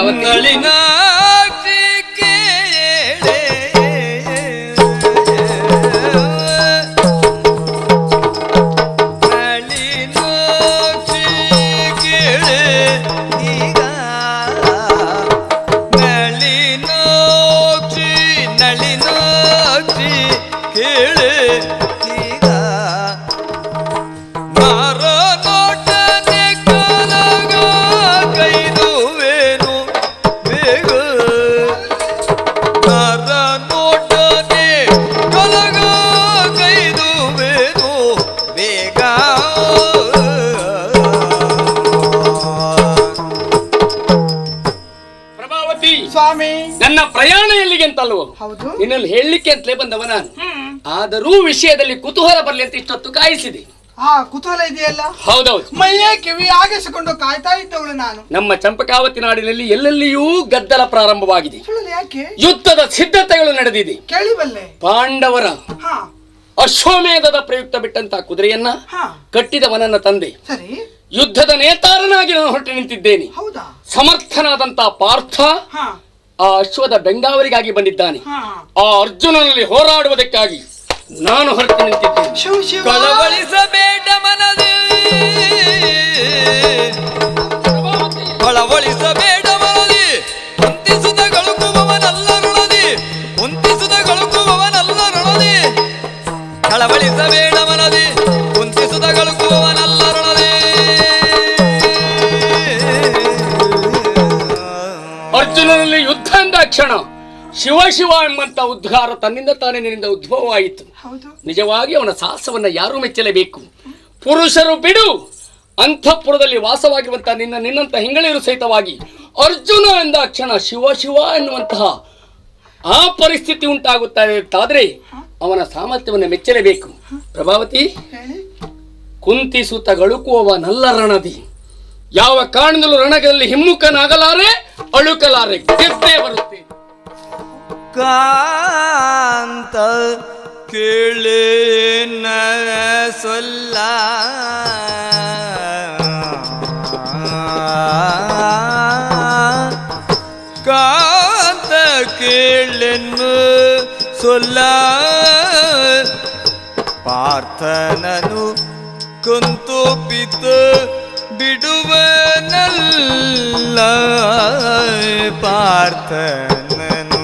ನಾರ ನೋಟನೆ ಕಲಗ ಕೈದುವೇನು ಸ್ವಾಮಿ ನನ್ನ ಪ್ರಯಾಣ ಎಲ್ಲಿಗೆ ಅಂತಲ್ವೋ ಹೌದು ನಿನ್ನಲ್ಲಿ ಹೇಳಲಿಕ್ಕೆ ಅಂತಲೇ ಬಂದವ ನಾನು. ಆದರೂ ವಿಷಯದಲ್ಲಿ ಕುತೂಹಲ ಬರ್ಲಿ ಅಂತ ಇಷ್ಟೊತ್ತು ಕಾಯಿಸಿದೆ. ಕುತೂಹಲ ಇದೆಯಲ್ಲ. ಹೌದೌದು. ಮೈಯೇ ಕಿವಿ ಆಗಿಸಿಕೊಂಡು ಕಾಯ್ತಾ ಇದ್ದವಳು ನಾನು. ನಮ್ಮ ಚಂಪಕಾವತಿ ನಾಡಿನಲ್ಲಿ ಎಲ್ಲೆಲ್ಲಿಯೂ ಗದ್ದಲ ಪ್ರಾರಂಭವಾಗಿದೆ. ಯಾಕೆ? ಯುದ್ಧದ ಸಿದ್ಧತೆಗಳು ನಡೆದಿದೆ. ಕೇಳಿಬಲ್ಲೆ. ಪಾಂಡವರ ಅಶ್ವಮೇಧದ ಪ್ರಯುಕ್ತ ಬಿಟ್ಟಂತ ಕುದುರೆಯನ್ನ ಕಟ್ಟಿದವನನ್ನ ತಂದೆ. ಸರಿ. ಯುದ್ಧದ ನೇತಾರನಾಗಿ ನಾನು ಹೊರಟು ನಿಂತಿದ್ದೇನೆ. ಹೌದಾ? ಸಮರ್ಥನಾದಂತ ಪಾರ್ಥ ಆ ಅಶ್ವದ ಬೆಂಗಾವರಿಗಾಗಿ ಬಂದಿದ್ದಾನೆ. ಆ ಅರ್ಜುನನಲ್ಲಿ ಹೋರಾಡುವುದಕ್ಕಾಗಿ ನಾನು ಹೊರಟು ನಿಂತಿದ್ದೇನೆ. ಕಳವಳಿಸಬೇಡ ಮನದೇ, ಕಳವಳಿಸಬೇಡ ಮನದಿ, ಕುಂತಿಸುದ ಗಳುಕುವವನಲ್ಲರುಳದಿ, ಕುಂತಿಸುದ ಗಳುಕುವವನಲ್ಲರುಳದಿ, ಕಳವಳಿಸಬೇಡ ಮನದಿ, ಕುಂತಿಸುದ ಗಳುಕುವವನಲ್ಲರುಳದಿ. ಅರ್ಜುನನಲ್ಲಿ ಯುದ್ಧ ಎಂದಾಕ್ಷಣ ಶಿವ ಶಿವ ಎಂಬಂತ ಉದ್ಗಾರ ತನ್ನಿಂದ ತಾನೇ ನಿನ್ನಿಂದ ಉದ್ಭವವಾಯಿತು. ನಿಜವಾಗಿ ಅವನ ಸಾಹಸವನ್ನ ಯಾರು ಮೆಚ್ಚಲೇಬೇಕು. ಪುರುಷರು ಬಿಡು, ಅಂತಃಪುರದಲ್ಲಿ ವಾಸವಾಗಿರುವಂತಹ ನಿನ್ನಂತ ಹಿಂಗಳಿರು ಸಹಿತವಾಗಿ ಅರ್ಜುನ ಎಂದಾಕ್ಷಣ ಶಿವ ಶಿವ ಎನ್ನುವಂತಹ ಆ ಪರಿಸ್ಥಿತಿ ಉಂಟಾಗುತ್ತದೆ ಅಂತಾದ್ರೆ ಅವನ ಸಾಮರ್ಥ್ಯವನ್ನು ಮೆಚ್ಚಲೇಬೇಕು. ಪ್ರಭಾವತಿ, ಕುಂತಿಸುತ್ತ ಗಳುಕುವವನಲ್ಲ ರಣದಿ, ಯಾವ ಕಾರಣದಲ್ಲೂ ರಣದಲ್ಲಿ ಹಿಮ್ಮುಖನಾಗಲಾರೆ, ಅಳುಕಲಾರೆ, ಗೆದ್ದೇ ಬರುತ್ತೆ. ಕಾಂತ ಕೇಳೇನ ಸೊಲ್ಲ, ಕಾಂತ ಕೇಳೆನ್ನು ಸೊಲ್ಲ, ಪಾರ್ಥನನು ಕೊಂತೋಪಿತ ಬಿಡುವನಲ್ಲ, ಪಾರ್ಥನನು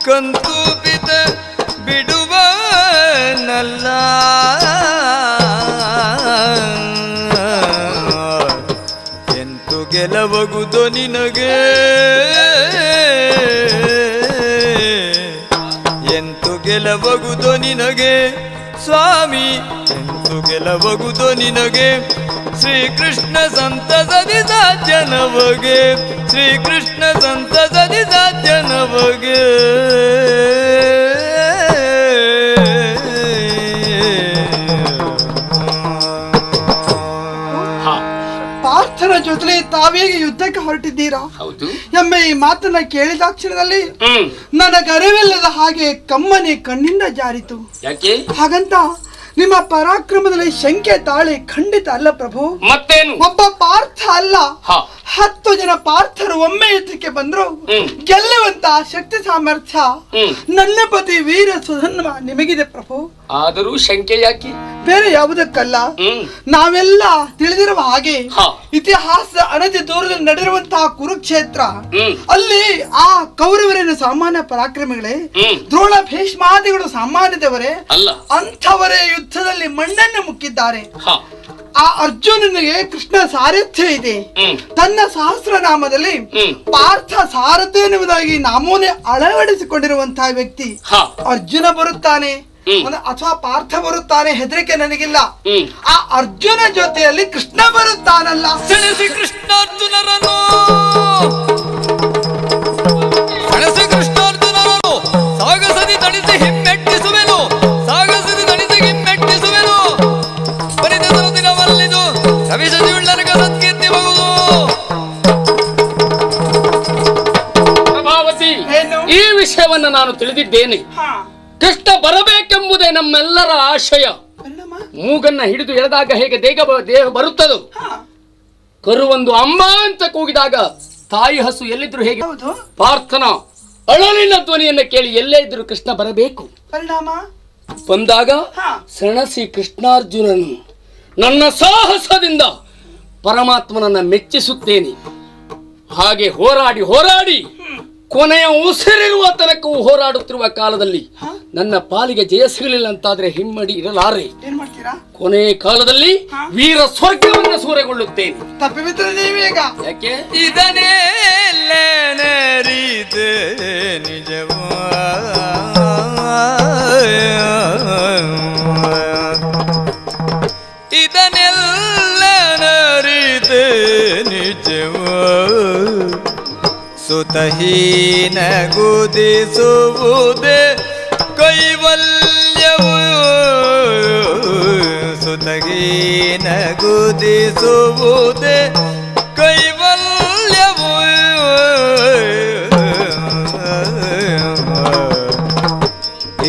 ಕಂತೂಪಿತ ಬಿಡುವನಲ್ಲ. ಎಂತು ಗೆಲುವಗುದೋ ನಿನಗೆ, ಎಂತು ಗೆಲುವಗುದೋ ನಿನಗೆ ಸ್ವಾಮಿ, ಎಂತು ಗೆಲುವಗುದೋ ನಿನಗೆ. ಶ್ರೀಕೃಷ್ಣ ಸಂತಸದಿ ಸಾಧ್ಯ ನಮಗೆ, ಶ್ರೀಕೃಷ್ಣ ಸಂತಸದಿ ಸಾಧ್ಯ ನಮಗೆ. ಪಾರ್ಥನ ಜೊತೆ ತಾವೇಗೆ ಯುದ್ಧಕ್ಕೆ ಹೊರಟಿದ್ದೀರಾ? ಹೌದು ಎಂಬ ಈ ಮಾತನ್ನ ಕೇಳಿದಾಕ್ಷಣದಲ್ಲಿ ನನಗರಿವಿಲ್ಲದ ಹಾಗೆ ಕಮ್ಮನೆ ಕಣ್ಣಿಂದ ಜಾರಿತು. ಯಾಕೆ ಹಾಗಂತ ನಿಮ್ಮ ಪರಾಕ್ರಮದಲ್ಲಿ ಶಂಕೆ ತಾಳೆ ಖಂಡಿತ ಅಲ್ಲ ಪ್ರಭು. ಮತ್ತೇನು? ಒಬ್ಬ ಪಾರ್ಥ ಅಲ್ಲ, 10 ಜನ ಪಾರ್ಥರು ಒಮ್ಮೆ ಯುದ್ಧಕ್ಕೆ ಬಂದ್ರು ಗೆಲ್ಲುವಂತ ಶಕ್ತಿ ಸಾಮರ್ಥ್ಯ ನನ್ನ ಪತಿ ವೀರ ಸುಧನ್ವ ನಿಮಗಿದೆ ಪ್ರಭು. ಆದರೂ ಶಂಕೆ ಯಾಕೆ? ಬೇರೆ ಯಾವುದಕ್ಕಲ್ಲ, ನಾವೆಲ್ಲ ತಿಳಿದಿರುವ ಹಾಗೆ ಇತಿಹಾಸದ ಅನತಿ ದೂರದಲ್ಲಿ ನಡೆದಿರುವಂತಹ ಕುರುಕ್ಷೇತ್ರ, ಅಲ್ಲಿ ಆ ಕೌರವರೇನು ಸಾಮಾನ್ಯ ಪರಾಕ್ರಮಿಗಳೇ, ದ್ರೋಣ ಭೀಷ್ಮಾದಿಗಳು ಸಾಮಾನ್ಯದವರೇ ಅಲ್ಲ, ಅಂಥವರೇ ಯುದ್ಧದಲ್ಲಿ ಮಣ್ಣನ್ನು ಮುಕ್ಕಿದ್ದಾರೆ. ಆ ಅರ್ಜುನನಿಗೆ ಕೃಷ್ಣ ಸಾರಥ್ಯ ಇದೆ. ತನ್ನ ಸಹಸ್ರನಾಮದಲ್ಲಿ ಪಾರ್ಥ ಸಾರಥಿ ಎನ್ನುವುದಾಗಿ ನಾಮೂನೆ ಅಳವಡಿಸಿಕೊಂಡಿರುವಂತಹ ವ್ಯಕ್ತಿ ಅರ್ಜುನ ಬರುತ್ತಾನೆ ಅಥವಾ ಪಾರ್ಥ ಬರುತ್ತಾನೆ, ಹೆದರಿಕೆ ನನಗಿಲ್ಲ. ಆ ಅರ್ಜುನ ಜೊತೆಯಲ್ಲಿ ಕೃಷ್ಣ ಬರುತ್ತಾನಲ್ಲ. ಸೆಣಸಿ ಕೃಷ್ಣಾರ್ಜುನರನ್ನು, ಸೆಣಸಿ ಕೃಷ್ಣಾರ್ಜುನರನ್ನು ಸಾಗಸದಿ ತಣಿಸಿ ಹಿಮ್ಮೆಟ್ಟಿಸುವೆನು, ಸಾಗಸದಿ ತಣಿಸಿ ಹಿಮ್ಮೆಟ್ಟಿಸುವೆನು. ಪರಿತರು ದಿನವಲ್ಲಿದು ರವಿಶದಿಯುಳ್ಳನಗ ಸತ್ಕೀರ್ತಿ ಬಹುದು. ಪ್ರಭಾವತಿ, ಈ ವಿಷಯವನ್ನು ನಾನು ತಿಳಿದಿದ್ದೇನೆ. ಕೃಷ್ಣ ಬರಬೇಕೆಂಬುದೇ ನಮ್ಮೆಲ್ಲರ ಆಶಯ. ಮೂಗನ್ನ ಹಿಡಿದು ಎಳೆದಾಗ ಹೇಗೆ ದೇಹ ಬರುತ್ತದೋ, ಕರುವೊಂದು ಅಂಬ ಅಂತ ಕೂಗಿದಾಗ ತಾಯಿ ಹಸು ಎಲ್ಲಿದ್ರು ಹೇಗೆ, ಪಾರ್ಥನ ಅಳಲಿನ ಧ್ವನಿಯನ್ನ ಕೇಳಿ ಎಲ್ಲೇ ಇದ್ರು ಕೃಷ್ಣ ಬರಬೇಕು. ಬಂದಾಗ ಸೆಣಸಿ ಕೃಷ್ಣಾರ್ಜುನನು ನನ್ನ ಸಾಹಸದಿಂದ ಪರಮಾತ್ಮನನ್ನ ಮೆಚ್ಚಿಸುತ್ತೇನೆ. ಹಾಗೆ ಹೋರಾಡಿ ಹೋರಾಡಿ ಕೊನೆಯ ಉಸಿರಿರುವ ತನಕವೂ ಹೋರಾಡುತ್ತಿರುವ ಕಾಲದಲ್ಲಿ ನನ್ನ ಪಾಲಿಗೆ ಜಯ ಸಿಗಲಿಲ್ಲ ಅಂತಾದ್ರೆ ಹಿಮ್ಮಡಿ ಇರಲಾರೆ. ಕೊನೆಯ ಕಾಲದಲ್ಲಿ ವೀರ ಸ್ವರ್ಗವನ್ನು ಸೂರೆಗೊಳ್ಳುತ್ತೇನೆ. ತಪ್ಪಿಬಿದ್ರೆ ನೀವೀಗ ಯಾಕೆ ಇದನ್ನೆಲ್ಲನರಿದೆ ನಿಜವ, ಇದನ್ನೆಲ್ಲನರಿದೆ ನಿಜವ, ಸುತಹೀನ ಗುದಿಸುವುದೇ ಕೈವಲ್ಯವು ಸುತಹೀನ ಗುದಿಸುವುದೇ ಕೈವಲ್ಯವು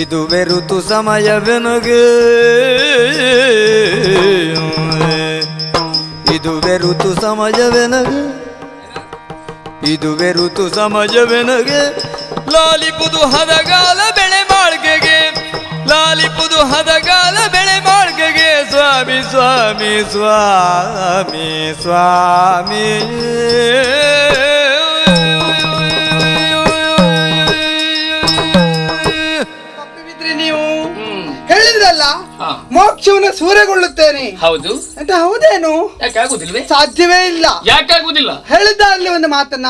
ಇದುವೆ ಋತು ಸಮಯವೆನಗೆ ಇದುವೆ ಋತು ಸಮಯವೆನಗೆ ಇದುವೆ ಋತು ಸಮಯವೆನಗೆ ಲಾಲಿಪುದು ಹದಗಾಲ ಬೆಳೆ ಮಾಳ್ಗೆಗೆ ಲಾಲಿಪುದು ಹದಗಾಲ ಬೆಳೆ ಮಾಳ್ಗೆಗೆ ಸ್ವಾಮಿ ಸ್ವಾಮಿ ಸ್ವಾಮಿ ಸ್ವಾಮಿ ನೀವು ಹೇಳಿದ್ರಲ್ಲ ಮೋಕ್ಷವನ್ನು ಸೂರೆಗೊಳ್ಳುತ್ತೇನೆ. ಹೌದು ಅಂತ ಹೌದೇನು? ಯಾಕಾಗುದಿಲ್ವೇ? ಸಾಧ್ಯವೇ ಇಲ್ಲ. ಯಾಕಾಗುದಿಲ್ಲ? ಹೇಳಿದ್ದ ಅಲ್ಲಿ ಒಂದು ಮಾತನ್ನ,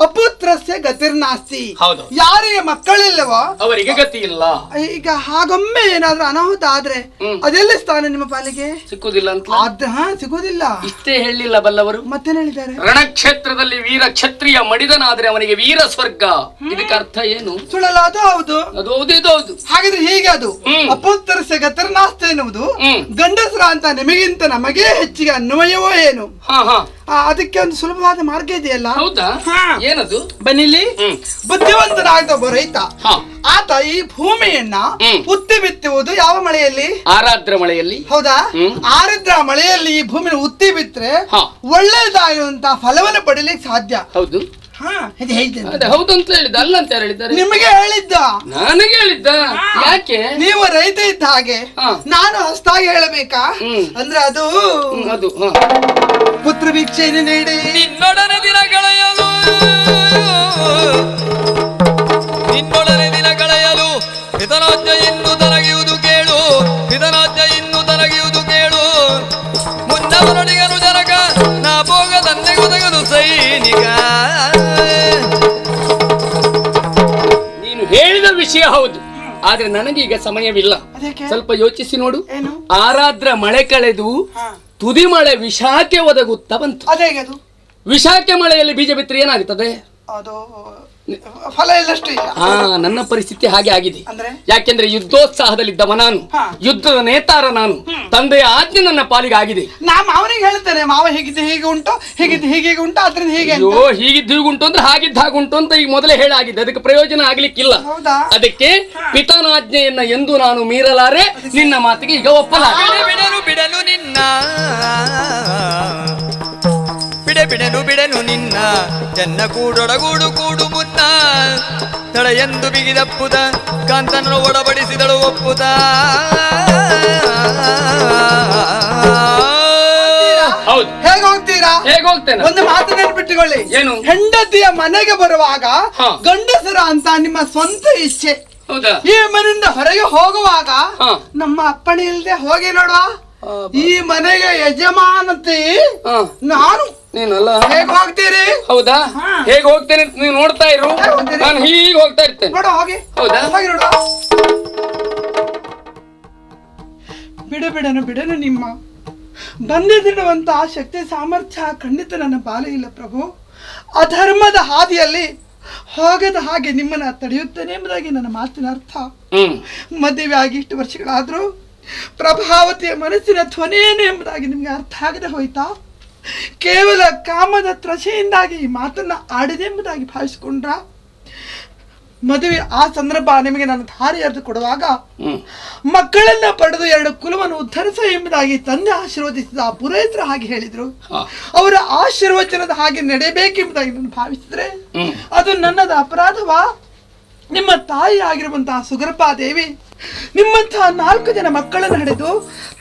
ಅಪುತ್ರಸ್ಯ ಗತಿರ್ನಾಸ್ತಿ. ಹೌದು. ಯಾರಿಗೆ ಮಕ್ಕಳಿಲ್ಲವೋ ಅವರಿಗೆ ಗತಿ ಇಲ್ಲ. ಈಗ ಹಾಗೊಮ್ಮೆ ಏನಾದ್ರೂ ಅನಾಹುತ ಆದ್ರೆ ಅದೆಲ್ಲಿ ಸ್ಥಾನ ನಿಮ್ಮ ಪಾಲಿಗೆ ಸಿಕ್ಕುದಿಲ್ಲ ಅಂತ ಸಿಗುದಿಲ್ಲ. ಇಷ್ಟೇ ಹೇಳಿಲ್ಲ ಬಲ್ಲವರು. ಮತ್ತೇನ್ ಹೇಳಿದ್ದಾರೆ? ರಣಕ್ಷೇತ್ರದಲ್ಲಿ ವೀರ ಕ್ಷತ್ರಿಯ ಮಡಿದನಾದ್ರೆ ಅವನಿಗೆ ವೀರ ಸ್ವರ್ಗ. ಇದಕ್ಕೆ ಅರ್ಥ ಏನು? ಸುಳ್ಳಲ್ಲ, ಅದು ಹೌದು. ಅದು ಹೌದು, ಇದು ಹೌದು. ಹಾಗಿದ್ರೆ ಹೀಗೆ ಅದು ಅಪುತ್ರಸ್ಯ ಗತಿರ್ನಾಸ್ತಿ ಎನ್ನುವುದು ಗಂಡಸರ ಅಂತ ನಿಮಗಿಂತ ನಮಗೆ ಹೆಚ್ಚಿಗೆ ಅನ್ವಯವೋ ಏನು? ಅದಕ್ಕೆ ಒಂದು ಸುಲಭವಾದ ಮಾರ್ಗ ಇದೆಯಲ್ಲ. ಹೌದಾ? ಏನದು? ಬನ್ನಿಲ್ಲಿ. ಬುದ್ಧಿವಂತನಾದ ಒಬ್ಬ ರೈತ, ಆತ ಈ ಭೂಮಿಯನ್ನ ಉತ್ತಿ ಬಿತ್ತುವುದು ಯಾವ ಮಳೆಯಲ್ಲಿ? ಆರಾದ್ರ ಮಳೆಯಲ್ಲಿ. ಹೌದಾ? ಆರಿದ್ರ ಮಳೆಯಲ್ಲಿ ಈ ಭೂಮಿನ ಉತ್ತಿ ಬಿತ್ತರೆ ಒಳ್ಳೆಯದಾಗಿರುವಂತಹ ಫಲವನ್ನು ಪಡೀಲಿಕ್ಕೆ ಸಾಧ್ಯ. ಹೌದು. ಹೌದು ಅಂತ ಹೇಳಿದ್ದ, ಅಲ್ಲ ಅಂತ ಯಾರು ಹೇಳಿದ್ದಾರೆ? ನಿಮಗೆ ಹೇಳಿದ್ದ. ನನಗೆ ಹೇಳಿದ್ದ? ಯಾಕೆ? ನೀವು ರೈತ ಇದ್ದ ಹಾಗೆ ನಾನು ಹೊಸದಾಗಿ ಹೇಳಬೇಕಾ? ಅಂದ್ರೆ ಅದು ಪುತ್ರ ಭಿಕ್ಷೆಯನ್ನು ನೀಡಿ ನಿನ್ನೊಡನೆ ದಿನ ಕಳೆಯಲು ನಿನ್ನೊಡನೆ ದಿನ ಕಳೆಯಲು ಪಿತರಾಜ್ಯ ಇನ್ನು ತನಗಿಯುವುದು ಕೇಳು, ಪಿತರಾಜ್ಯ ಇನ್ನು ತನಗಿಯುವುದು ಕೇಳು. ಮುನ್ನವರೊಡಿಗನು ಜನಕ ನಾ ಭೋಗ ತಂದೆ ಒದಗಲು ಸೈನಿಕ. ನೀನು ಹೇಳಿದ ವಿಷಯ ಹೌದು, ಆದ್ರೆ ನನಗೀಗ ಸಮಯವಿಲ್ಲ. ಸ್ವಲ್ಪ ಯೋಚಿಸಿ ನೋಡು. ಆರಾದ್ರ ಮಳೆ ಕಳೆದು ತುದಿ ಮಳೆ ವಿಷಾಕ್ಕೆ ಒದಗುತ್ತಾ ಬಂತು. ವಿಷಾಕ್ಕೆ ಮಳೆಯಲ್ಲಿ ಬೀಜ ಬಿತ್ತರೆ ಏನಾಗುತ್ತದೆ? ಫಲ ಎಲ್ಲಷ್ಟು ಇಲ್ಲ. ನನ್ನ ಪರಿಸ್ಥಿತಿ ಹಾಗೆ ಆಗಿದೆ. ಯಾಕೆಂದ್ರೆ ಯುದ್ಧೋತ್ಸಾಹದಲ್ಲಿದ್ದವ ನಾನು, ಯುದ್ಧದ ನೇತಾರ ನಾನು, ತಂದೆಯ ಆಜ್ಞೆ ನನ್ನ ಪಾಲಿಗೆ ಆಗಿದೆ. ಅವನಿಗೆ ಹೇಳ್ತೇನೆ, ಮಾವ ಹೀಗಿದ್ದು ಹೀಗೆ ಉಂಟು, ಹೀಗಿದ್ದು ಹೀಗೆ ಉಂಟು, ಅದ್ರಿಂದ ಹೀಗೆ. ಅಯ್ಯೋ, ಹೀಗಿದ್ದು ಹೀಗುಂಟು ಅಂದ್ರೆ ಹಾಗಿದ್ದ ಹಾಗುಂಟು ಅಂತ ಈಗ ಮೊದಲೇ ಹೇಳಾಗಿದೆ. ಅದಕ್ಕೆ ಪ್ರಯೋಜನ ಆಗ್ಲಿಕ್ಕಿಲ್ಲ. ಅದಕ್ಕೆ ಪಿತನಾಜ್ಞೆಯನ್ನ ಎಂದು ನಾನು ಮೀರಲಾರೆ, ನಿನ್ನ ಮಾತಿಗೆ ಈಗ ಒಪ್ಪಲಾರೆ. ಬಿಡನು ನಿನ್ನ ಬಿಡನು ಬಿಡನು ನಿನ್ನ ಚೆನ್ನ ಕೂಡೊಡಗೂಡು ಕೂಡು ಮುನ್ನ ತಡ ಎಂದು ಬಿಗಿದಪ್ಪುದ ಕಾಂತನನ್ನು ಒಡಬಡಿಸಿದಳು ಒಪ್ಪುದ. ಹೇಗೆ ಹೋಗ್ತೀರಾ? ಹೇಗೆ ಹೋಗ್ತೇನೆ? ಒಂದು ಮಾತು ನೆನಪಿಟ್ಟುಕೊಳ್ಳಿ. ಏನು? ಹೆಂಡತಿಯ ಮನೆಗೆ ಬರುವಾಗ ಗಂಡಸರ ಅಂತ ನಿಮ್ಮ ಸ್ವಂತ ಇಚ್ಛೆ. ಈ ಮನೆಯಿಂದ ಹೊರಗೆ ಹೋಗುವಾಗ ನಮ್ಮ ಅಪ್ಪಣೆ ಇಲ್ಲದೆ ಹೋಗಿ ನೋಡುವ. ಈ ಮನೆಗೆ ಯಜಮಾನತೆ ನಾನು. ನೀನಲ್ಲ. ಹೇಗೆ ಹೋಗ್ತೀರಿ? ಹೌದಾ? ಹೇಗೆ ಹೋಗ್ತೇನೆ ನೀವು ನೋಡ್ತಾ ಇರು. ನಾನು ಹೀಗೆ ಹೋಗ್ತಾ ಇರ್ತೇನೆ. ನೋಡ ಹೋಗಿ. ಹೌದಾ? ಹೋಗಿ ನೋಡ. ಬಿಡನು ಬಿಡನು ನಿಮ್ಮ ಬಂದಿಡುವಂತ ಶಕ್ತಿ ಸಾಮರ್ಥ್ಯ ಖಂಡಿತ ನನ್ನ ಪಾಲಿಗೆ ಇಲ್ಲ ಪ್ರಭು. ಅಧರ್ಮದ ಹಾದಿಯಲ್ಲಿ ಹೋಗದ ಹಾಗೆ ನಿಮ್ಮನ್ನ ತಡೆಯುತ್ತೇನೆ ಎಂಬುದಾಗಿ ನನ್ನ ಮಾತಿನ ಅರ್ಥ. ಮದುವೆ ಆಗಿ ಇಷ್ಟು ವರ್ಷಗಳಾದ್ರೂ ಪ್ರಭಾವತಿಯ ಮನಸ್ಸಿನ ಧ್ವನಿಯೇನು ಎಂಬುದಾಗಿ ನಿಮ್ಗೆ ಅರ್ಥ ಆಗದೆ ಹೋಯ್ತಾ? ಕೇವಲ ಕಾಮದ ತ್ರಷೆಯಿಂದಾಗಿ ಈ ಮಾತನ್ನ ಆಡಿದೆ ಎಂಬುದಾಗಿ ಭಾವಿಸಿಕೊಂಡ್ರ? ಮದುವೆ ಆ ಸಂದರ್ಭ ನಿಮಗೆ ನಾನು ಧಾರೆ ಎರೆದು ಕೊಡುವಾಗ ಮಕ್ಕಳನ್ನ ಪಡೆದು 2 ಕುಲವನ್ನು ಉದ್ಧರಿಸ ಎಂಬುದಾಗಿ ತಂದೆ ಆಶೀರ್ವದಿಸಿದ ಆ ಪುರೋಹಿತರು ಹಾಗೆ ಹೇಳಿದ್ರು. ಅವರ ಆಶೀರ್ವಚನದ ಹಾಗೆ ನಡೆಯಬೇಕೆಂಬುದಾಗಿ ನಾನು ಭಾವಿಸಿದ್ರೆ ಅದು ನನ್ನದ ಅಪರಾಧವಾ? ನಿಮ್ಮ ತಾಯಿ ಆಗಿರುವಂತಹ ಸುಗರ್ಭಾದೇವಿ ನಿಮ್ಮಂತಹ 4 ಜನ ಮಕ್ಕಳನ್ನು ಹಡೆದು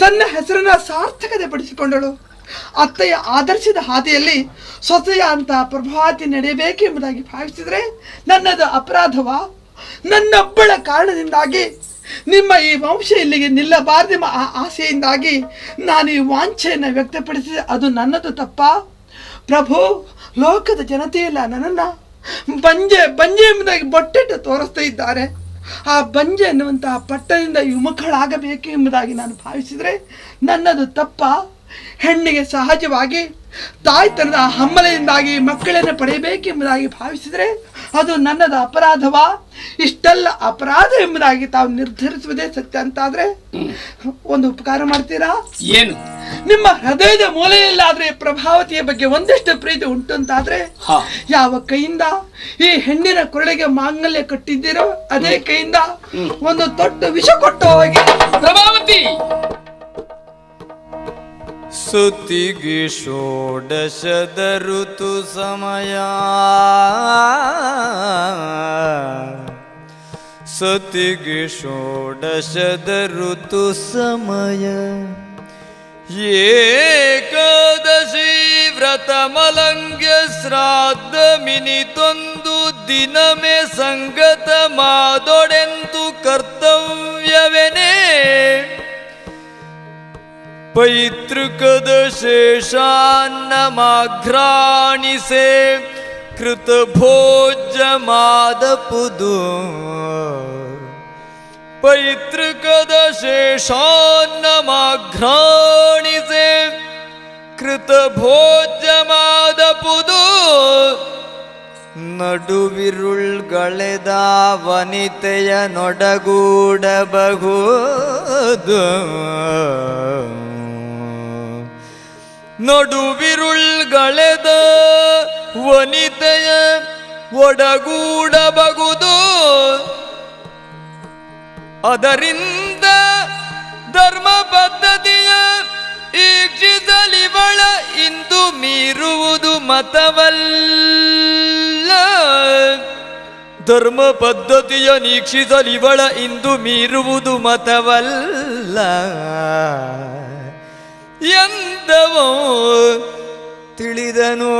ತನ್ನ ಹೆಸರನ್ನ ಸಾರ್ಥಕತೆ ಪಡಿಸಿಕೊಂಡಳು. ಅತ್ತೆಯ ಆದರ್ಶದ ಹಾದಿಯಲ್ಲಿ ಸೊಸೆಯ ಅಂತ ಪ್ರಭಾವತಿ ನಡೆಯಬೇಕೆಂಬುದಾಗಿ ಭಾವಿಸಿದ್ರೆ ನನ್ನದು ಅಪರಾಧವಾ? ನನ್ನೊಬ್ಬಳ ಕಾರಣದಿಂದಾಗಿ ನಿಮ್ಮ ಈ ವಂಶ ಇಲ್ಲಿಗೆ ನಿಲ್ಲಬಾರದೆಂಬ ಆ ಆಸೆಯಿಂದಾಗಿ ನಾನು ಈ ವಾಂಛೆಯನ್ನು ವ್ಯಕ್ತಪಡಿಸಿದೆ. ಅದು ನನ್ನದು ತಪ್ಪಾ? ಪ್ರಭು, ಲೋಕದ ಜನತೆಯಲ್ಲ ನನ್ನನ್ನ ಬಂಜೆ ಬಂಜೆ ಎಂಬುದಾಗಿ ಬೊಟ್ಟೆಟ್ಟು ತೋರಿಸ್ತಾ ಇದ್ದಾರೆ. ಆ ಬಂಜೆ ಎನ್ನುವಂತಹ ಪಟ್ಟದಿಂದ ವಿಮುಖಳಾಗಬೇಕು ಎಂಬುದಾಗಿ ನಾನು ಭಾವಿಸಿದ್ರೆ ನನ್ನದು ತಪ್ಪ? ಹೆಣ್ಣಿಗೆ ಸಹಜವಾಗಿ ತಾಯ್ತನದ ಹಮ್ಮಲೆಯಿಂದಾಗಿ ಮಕ್ಕಳನ್ನು ಪಡೆಯಬೇಕೆಂಬುದಾಗಿ ಭಾವಿಸಿದರೆ ಅದು ನನ್ನದ ಅಪರಾಧವಾ? ಇಷ್ಟೆಲ್ಲ ಅಪರಾಧ ಎಂಬುದಾಗಿ ತಾವು ನಿರ್ಧರಿಸುವುದೇ ಸತ್ಯ ಅಂತಾದ್ರೆ ಒಂದು ಉಪಕಾರ ಮಾಡ್ತೀರಾ? ಏನು? ನಿಮ್ಮ ಹೃದಯದ ಮೂಲೆಯಲ್ಲಾದ್ರೆ ಪ್ರಭಾವತಿಯ ಬಗ್ಗೆ ಒಂದಷ್ಟು ಪ್ರೀತಿ ಉಂಟು ಅಂತಾದ್ರೆ ಯಾವ ಕೈಯಿಂದ ಈ ಹೆಣ್ಣಿನ ಕೊರಳಿಗೆ ಮಾಂಗಲ್ಯ ಕಟ್ಟಿದ್ದೀರೋ ಅದೇ ಕೈಯಿಂದ ಒಂದು ದೊಡ್ಡ ವಿಷ ಕೊಟ್ಟು ಹೋಗಿ. ಪ್ರಭಾವತಿ, ಸುತಿಗಿ ಷೋಡಶದ ಋತು ಸಮಯ, ಸತಿಗಿ ಷೋಡಶದ ಋತು ಸಮಯ, ಏಕಾದಶಿ ವ್ರತ ಮಲಂಗ್ಯ ಶ್ರಾದ್ದ ಮಿನಿತೊಂದು ದಿನಮೇ ಸಂಗತ ಮಾದೊಡೆಂದು ಕರ್ತವ್ಯವೆನೇ, ಪೈತೃಕದ ಶೇಷಾನ್ನಮಾಘ್ರಾಣಿಸೆ ಕೃತ ಭೋಜ್ಯ ಮಾದಪುದು, ಪೈತೃಕದ ಶೇಷಾನ್ನಮಾಘ್ರಾಣಿಸೆ ಕೃತ ಭೋಜ್ಯ ಮಾದಪುದು, ನಡುವಿರುಳ್ಗಳೆದ ವನಿತೆಯ ನೊಡಗೂಡಬಹುದು, ನಡುವಿರುಳ್ಗಳೆದ ವನಿತೆಯ ಒಡಗೂಡಬಹುದು, ಅದರಿಂದ ಧರ್ಮ ಪದ್ಧತಿಯ ಈಕ್ಷಿಸಲಿವಳ ಇಂದು ಮೀರುವುದು ಮತವಲ್ಲ, ಧರ್ಮ ಪದ್ಧತಿಯ ನೀಕ್ಷಿಸಲಿವಳ ಇಂದು ಮೀರುವುದು ಮತವಲ್ಲ ಎಂದವೋ ತಿಳಿದನೋ.